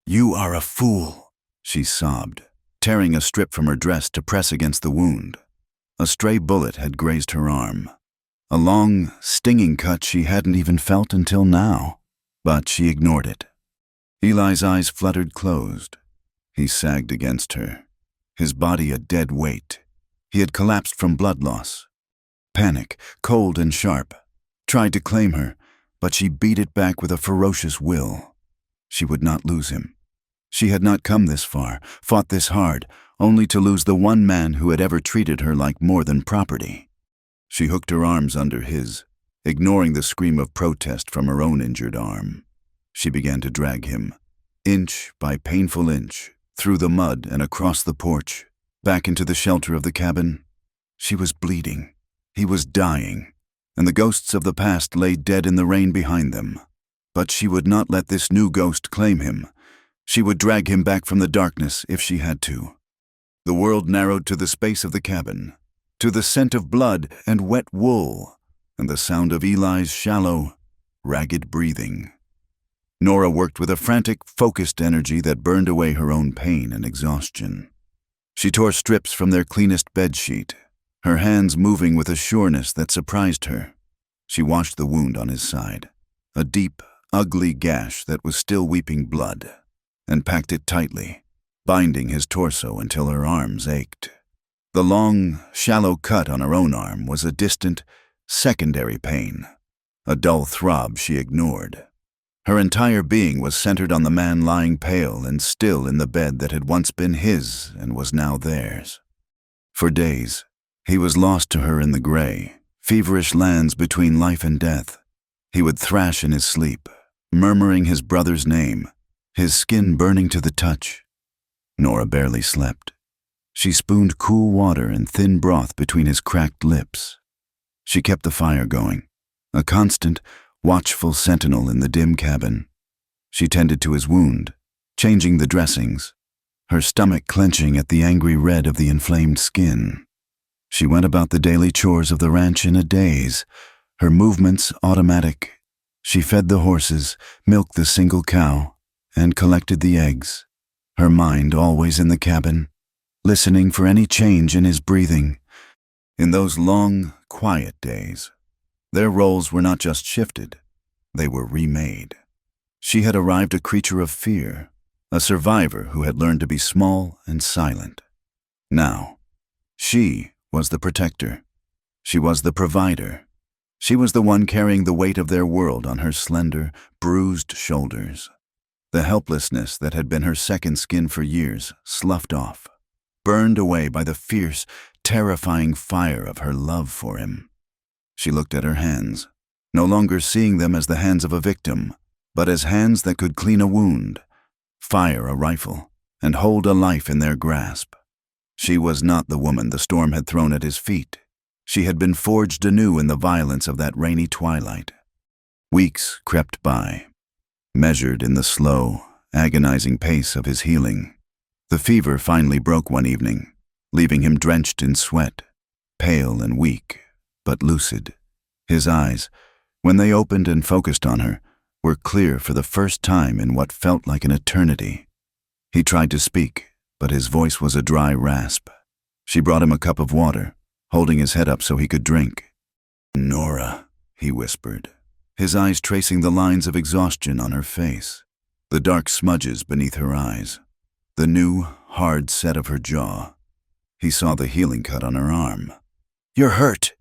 You are a fool, she sobbed, tearing a strip from her dress to press against the wound. A stray bullet had grazed her arm, a long, stinging cut she hadn't even felt until now, but she ignored it. Eli's eyes fluttered closed. He sagged against her, his body a dead weight. He had collapsed from blood loss. Panic, cold and sharp, tried to claim her, but she beat it back with a ferocious will. She would not lose him. She had not come this far, fought this hard, only to lose the one man who had ever treated her like more than property. She hooked her arms under his, ignoring the scream of protest from her own injured arm. She began to drag him, inch by painful inch, through the mud and across the porch, back into the shelter of the cabin. She was bleeding. He was dying, and the ghosts of the past lay dead in the rain behind them. But she would not let this new ghost claim him. She would drag him back from the darkness if she had to. The world narrowed to the space of the cabin, to the scent of blood and wet wool, and the sound of Eli's shallow, ragged breathing. Nora worked with a frantic, focused energy that burned away her own pain and exhaustion. She tore strips from their cleanest bedsheet, her hands moving with a sureness that surprised her. She washed the wound on his side, a deep, ugly gash that was still weeping blood, and packed it tightly, binding his torso until her arms ached. The long, shallow cut on her own arm was a distant, secondary pain, a dull throb she ignored. Her entire being was centered on the man lying pale and still in the bed that had once been his and was now theirs. For days, he was lost to her in the gray, feverish lands between life and death. He would thrash in his sleep, murmuring his brother's name, his skin burning to the touch. Nora barely slept. She spooned cool water and thin broth between his cracked lips. She kept the fire going, a constant, watchful sentinel in the dim cabin. She tended to his wound, changing the dressings, her stomach clenching at the angry red of the inflamed skin. She went about the daily chores of the ranch in a daze, her movements automatic. She fed the horses, milked the single cow, and collected the eggs, her mind always in the cabin, listening for any change in his breathing. In those long, quiet days, their roles were not just shifted, they were remade. She had arrived a creature of fear, a survivor who had learned to be small and silent. Now, she was the protector. She was the provider. She was the one carrying the weight of their world on her slender, bruised shoulders. The helplessness that had been her second skin for years sloughed off, burned away by the fierce, terrifying fire of her love for him. She looked at her hands, no longer seeing them as the hands of a victim, but as hands that could clean a wound, fire a rifle, and hold a life in their grasp. She was not the woman the storm had thrown at his feet. She had been forged anew in the violence of that rainy twilight. Weeks crept by, measured in the slow, agonizing pace of his healing. The fever finally broke one evening, leaving him drenched in sweat, pale and weak, but lucid. His eyes, when they opened and focused on her, were clear for the first time in what felt like an eternity. He tried to speak, but his voice was a dry rasp. She brought him a cup of water, holding his head up so he could drink. "Nora," he whispered, his eyes tracing the lines of exhaustion on her face, the dark smudges beneath her eyes, the new, hard set of her jaw. He saw the healing cut on her arm. "You're hurt."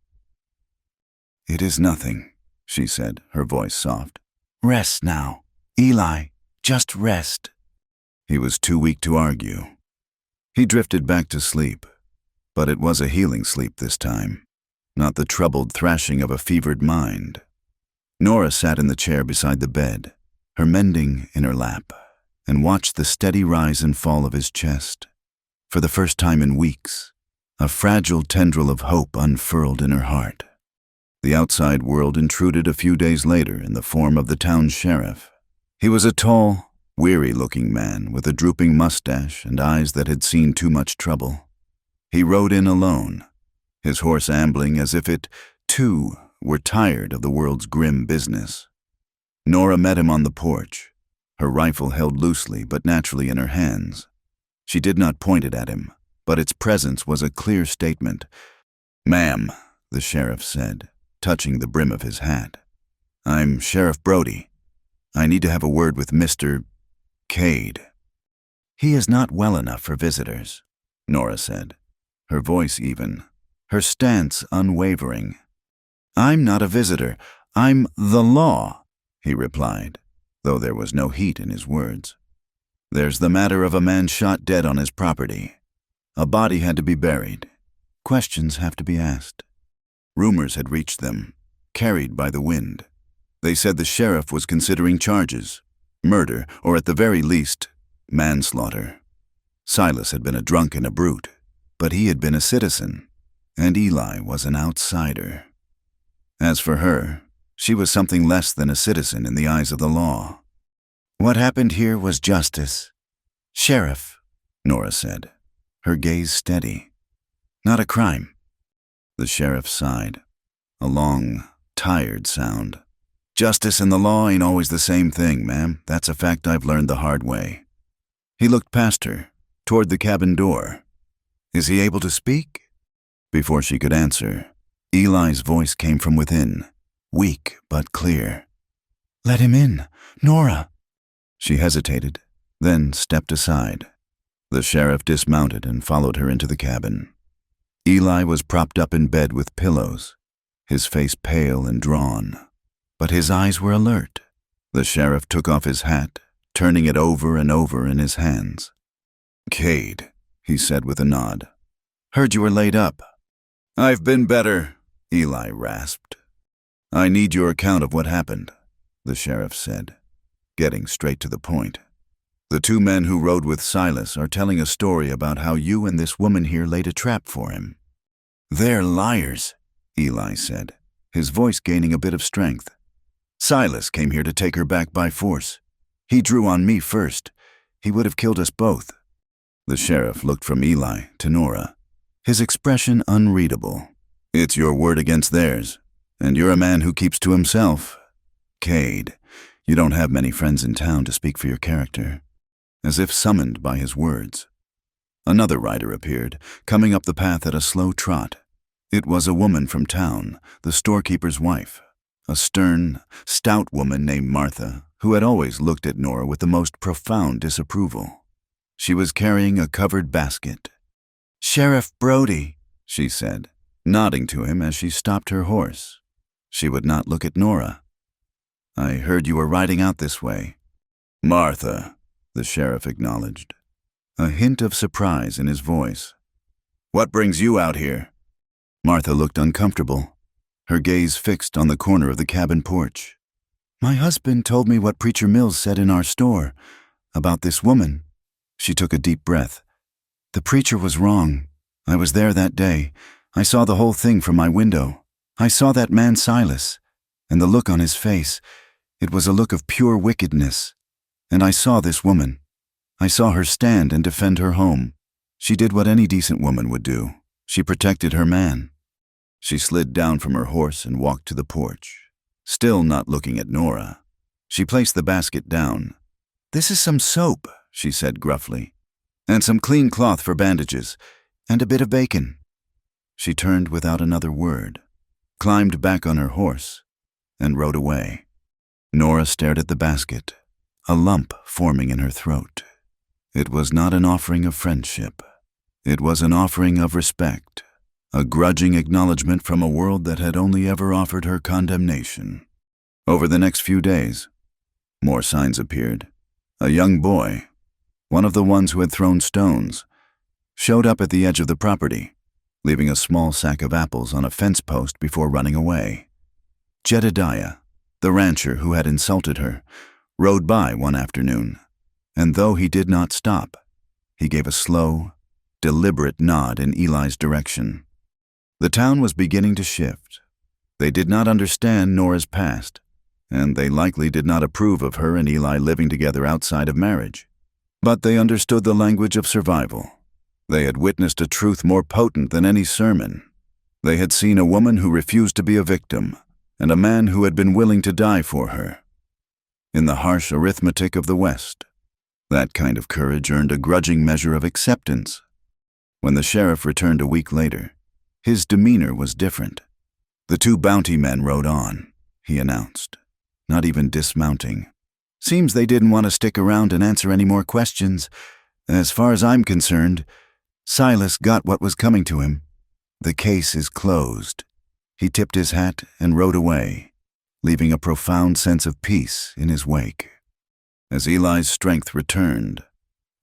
"It is nothing," she said, her voice soft. "Rest now. Eli, just rest." He was too weak to argue. He drifted back to sleep, but it was a healing sleep this time, not the troubled thrashing of a fevered mind. Nora sat in the chair beside the bed, her mending in her lap, and watched the steady rise and fall of his chest. For the first time in weeks, a fragile tendril of hope unfurled in her heart. The outside world intruded a few days later in the form of the town sheriff. He was a tall, weary-looking man with a drooping mustache and eyes that had seen too much trouble. He rode in alone, his horse ambling as if it, too, were tired of the world's grim business. Nora met him on the porch, her rifle held loosely but naturally in her hands. She did not point it at him, but its presence was a clear statement. "Ma'am," the sheriff said, touching the brim of his hat. "I'm Sheriff Brody. I need to have a word with Mr. Cade." "He is not well enough for visitors," Nora said, her voice even, her stance unwavering. "I'm not a visitor. I'm the law," he replied, though there was no heat in his words. "There's the matter of a man shot dead on his property. A body had to be buried. Questions have to be asked." Rumors had reached them, carried by the wind. They said the sheriff was considering charges, murder, or at the very least, manslaughter. Silas had been a drunk and a brute, but he had been a citizen, and Eli was an outsider. As for her, she was something less than a citizen in the eyes of the law. "What happened here was justice. Sheriff," Nora said, her gaze steady. "Not a crime." The sheriff sighed, a long, tired sound. "Justice and the law ain't always the same thing, ma'am. That's a fact I've learned the hard way." He looked past her, toward the cabin door. "Is he able to speak?" Before she could answer, Eli's voice came from within, weak but clear. "Let him in, Nora." She hesitated, then stepped aside. The sheriff dismounted and followed her into the cabin. Eli was propped up in bed with pillows, his face pale and drawn, but his eyes were alert. The sheriff took off his hat, turning it over and over in his hands. "Cade," he said with a nod. "Heard you were laid up." "I've been better," Eli rasped. "I need your account of what happened," the sheriff said, getting straight to the point. "The two men who rode with Silas are telling a story about how you and this woman here laid a trap for him." "They're liars," Eli said, his voice gaining a bit of strength. "Silas came here to take her back by force. He drew on me first. He would have killed us both." The sheriff looked from Eli to Nora, his expression unreadable. "It's your word against theirs, and you're a man who keeps to himself. Cade, you don't have many friends in town to speak for your character." As if summoned by his words, another rider appeared, coming up the path at a slow trot. It was a woman from town, the storekeeper's wife, a stern, stout woman named Martha, who had always looked at Nora with the most profound disapproval. She was carrying a covered basket. "Sheriff Brody," she said, nodding to him as she stopped her horse. She would not look at Nora. "I heard you were riding out this way." "Martha," the sheriff acknowledged, a hint of surprise in his voice. "What brings you out here?" Martha looked uncomfortable, her gaze fixed on the corner of the cabin porch. "My husband told me what Preacher Mills said in our store about this woman." She took a deep breath. "The preacher was wrong. I was there that day. I saw the whole thing from my window. I saw that man Silas, and the look on his face. It was a look of pure wickedness. And I saw this woman. I saw her stand and defend her home. She did what any decent woman would do. She protected her man." She slid down from her horse and walked to the porch, still not looking at Nora. She placed the basket down. "This is some soap," she said gruffly, "and some clean cloth for bandages, and a bit of bacon." She turned without another word, climbed back on her horse, and rode away. Nora stared at the basket, a lump forming in her throat. It was not an offering of friendship. It was an offering of respect, a grudging acknowledgement from a world that had only ever offered her condemnation. Over the next few days, more signs appeared. A young boy, one of the ones who had thrown stones, showed up at the edge of the property, leaving a small sack of apples on a fence post before running away. Jedediah, the rancher who had insulted her, rode by one afternoon, and though he did not stop, he gave a slow, deliberate nod in Eli's direction. The town was beginning to shift. They did not understand Nora's past, and they likely did not approve of her and Eli living together outside of marriage. But they understood the language of survival. They had witnessed a truth more potent than any sermon. They had seen a woman who refused to be a victim, and a man who had been willing to die for her. In the harsh arithmetic of the West, that kind of courage earned a grudging measure of acceptance. When the sheriff returned a week later, his demeanor was different. "The two bounty men rode on," he announced, not even dismounting. "Seems they didn't want to stick around and answer any more questions. As far as I'm concerned, Silas got what was coming to him. The case is closed." He tipped his hat and rode away, leaving a profound sense of peace in his wake. As Eli's strength returned,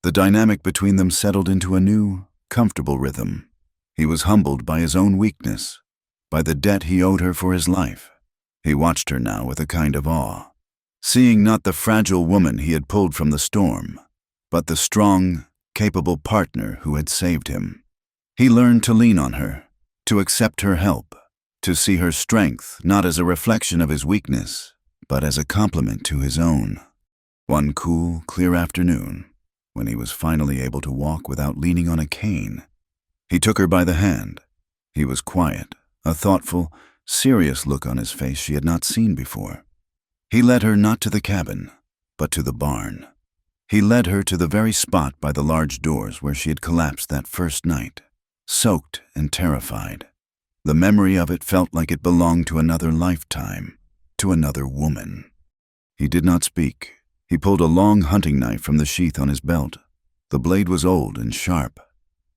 the dynamic between them settled into a new, comfortable rhythm. He was humbled by his own weakness, by the debt he owed her for his life. He watched her now with a kind of awe, seeing not the fragile woman he had pulled from the storm, but the strong, capable partner who had saved him. He learned to lean on her, to accept her help, to see her strength not as a reflection of his weakness, but as a complement to his own. One cool, clear afternoon, when he was finally able to walk without leaning on a cane, he took her by the hand. He was quiet, a thoughtful, serious look on his face she had not seen before. He led her not to the cabin, but to the barn. He led her to the very spot by the large doors where she had collapsed that first night. soaked and terrified. The memory of it felt like it belonged to another lifetime, to another woman. He did not speak. He pulled a long hunting knife from the sheath on his belt. The blade was old and sharp.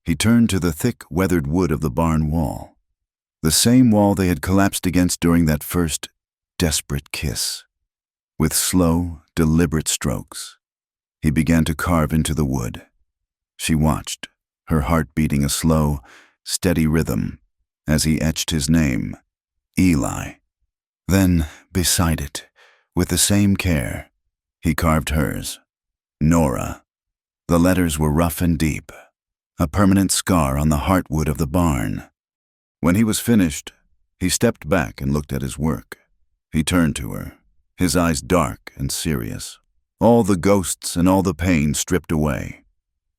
He turned to the thick, weathered wood of the barn wall. The same wall they had collapsed against during that first, desperate kiss. With slow, deliberate strokes, he began to carve into the wood. She watched, her heart beating a slow, steady rhythm, as he etched his name, Eli. Then, beside it, with the same care, he carved hers, Nora. The letters were rough and deep, a permanent scar on the heartwood of the barn. When he was finished, he stepped back and looked at his work. He turned to her, his eyes dark and serious, all the ghosts and all the pain stripped away,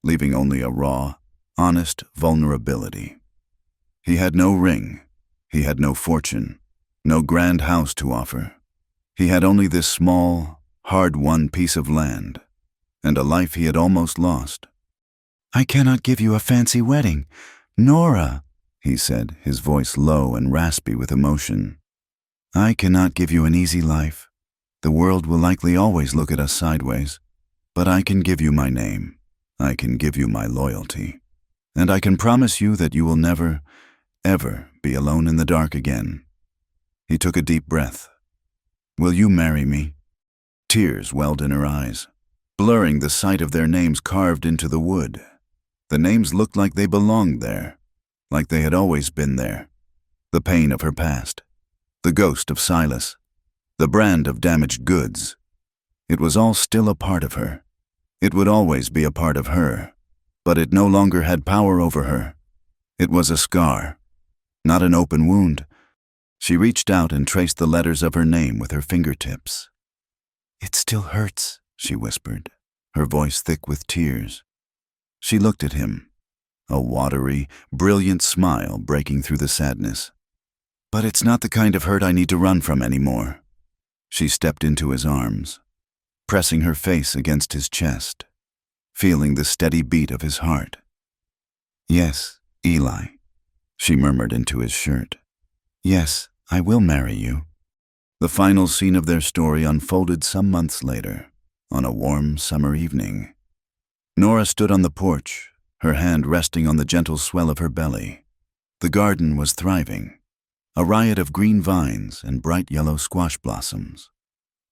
leaving only a raw, honest vulnerability. He had no ring, he had no fortune, no grand house to offer. He had only this small, hard-won piece of land, and a life he had almost lost. "I cannot give you a fancy wedding, Nora," he said, his voice low and raspy with emotion. "I cannot give you an easy life. The world will likely always look at us sideways. But I can give you my name. I can give you my loyalty. And I can promise you that you will never, ever be alone in the dark again." He took a deep breath. "Will you marry me?" Tears welled in her eyes, blurring the sight of their names carved into the wood. The names looked like they belonged there, like they had always been there. The pain of her past, the ghost of Silas, the brand of damaged goods. It was all still a part of her. It would always be a part of her, but it no longer had power over her. It was a scar, not an open wound. She reached out and traced the letters of her name with her fingertips. "It still hurts," she whispered, her voice thick with tears. She looked at him, a watery, brilliant smile breaking through the sadness. "But it's not the kind of hurt I need to run from anymore." She stepped into his arms, pressing her face against his chest, feeling the steady beat of his heart. "Yes, Eli," she murmured into his shirt. "Yes, I will marry you." The final scene of their story unfolded some months later, on a warm summer evening. Nora stood on the porch, her hand resting on the gentle swell of her belly. The garden was thriving, a riot of green vines and bright yellow squash blossoms.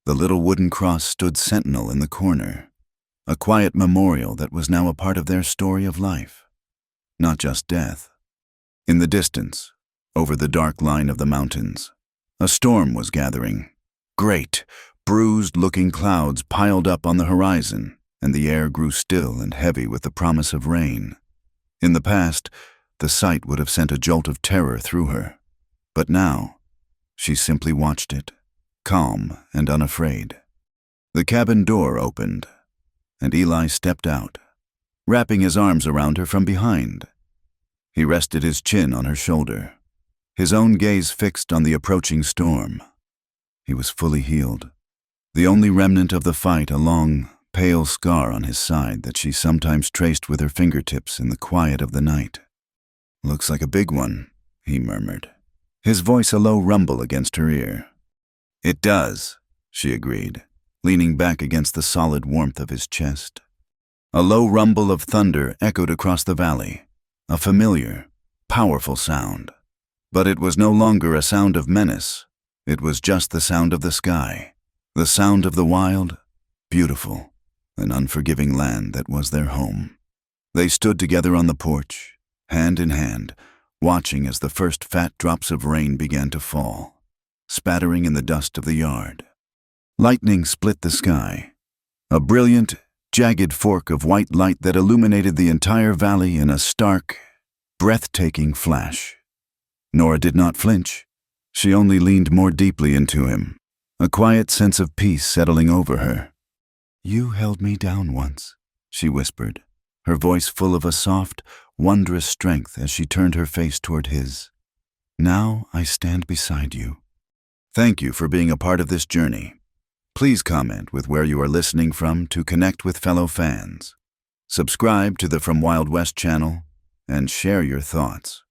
The little wooden cross stood sentinel in the corner, a quiet memorial that was now a part of their story of life, not just death. In the distance, over the dark line of the mountains, a storm was gathering. Great, bruised-looking clouds piled up on the horizon, and the air grew still and heavy with the promise of rain. In the past, the sight would have sent a jolt of terror through her. But now, she simply watched it, calm and unafraid. The cabin door opened, and Eli stepped out, wrapping his arms around her from behind. He rested his chin on her shoulder, his own gaze fixed on the approaching storm. He was fully healed, the only remnant of the fight a long, pale scar on his side that she sometimes traced with her fingertips in the quiet of the night. "Looks like a big one," he murmured, his voice a low rumble against her ear. "It does," she agreed, leaning back against the solid warmth of his chest. A low rumble of thunder echoed across the valley, a familiar, powerful sound. But it was no longer a sound of menace. It was just the sound of the sky, the sound of the wild, beautiful, and unforgiving land that was their home. They stood together on the porch, hand in hand, watching as the first fat drops of rain began to fall, spattering in the dust of the yard. Lightning split the sky, a brilliant, jagged fork of white light that illuminated the entire valley in a stark, breathtaking flash. Nora did not flinch. She only leaned more deeply into him, a quiet sense of peace settling over her. "You held me down once," she whispered, her voice full of a soft, wondrous strength as she turned her face toward his. "Now I stand beside you." Thank you for being a part of this journey. Please comment with where you are listening from to connect with fellow fans. Subscribe to the From Wild West channel and share your thoughts.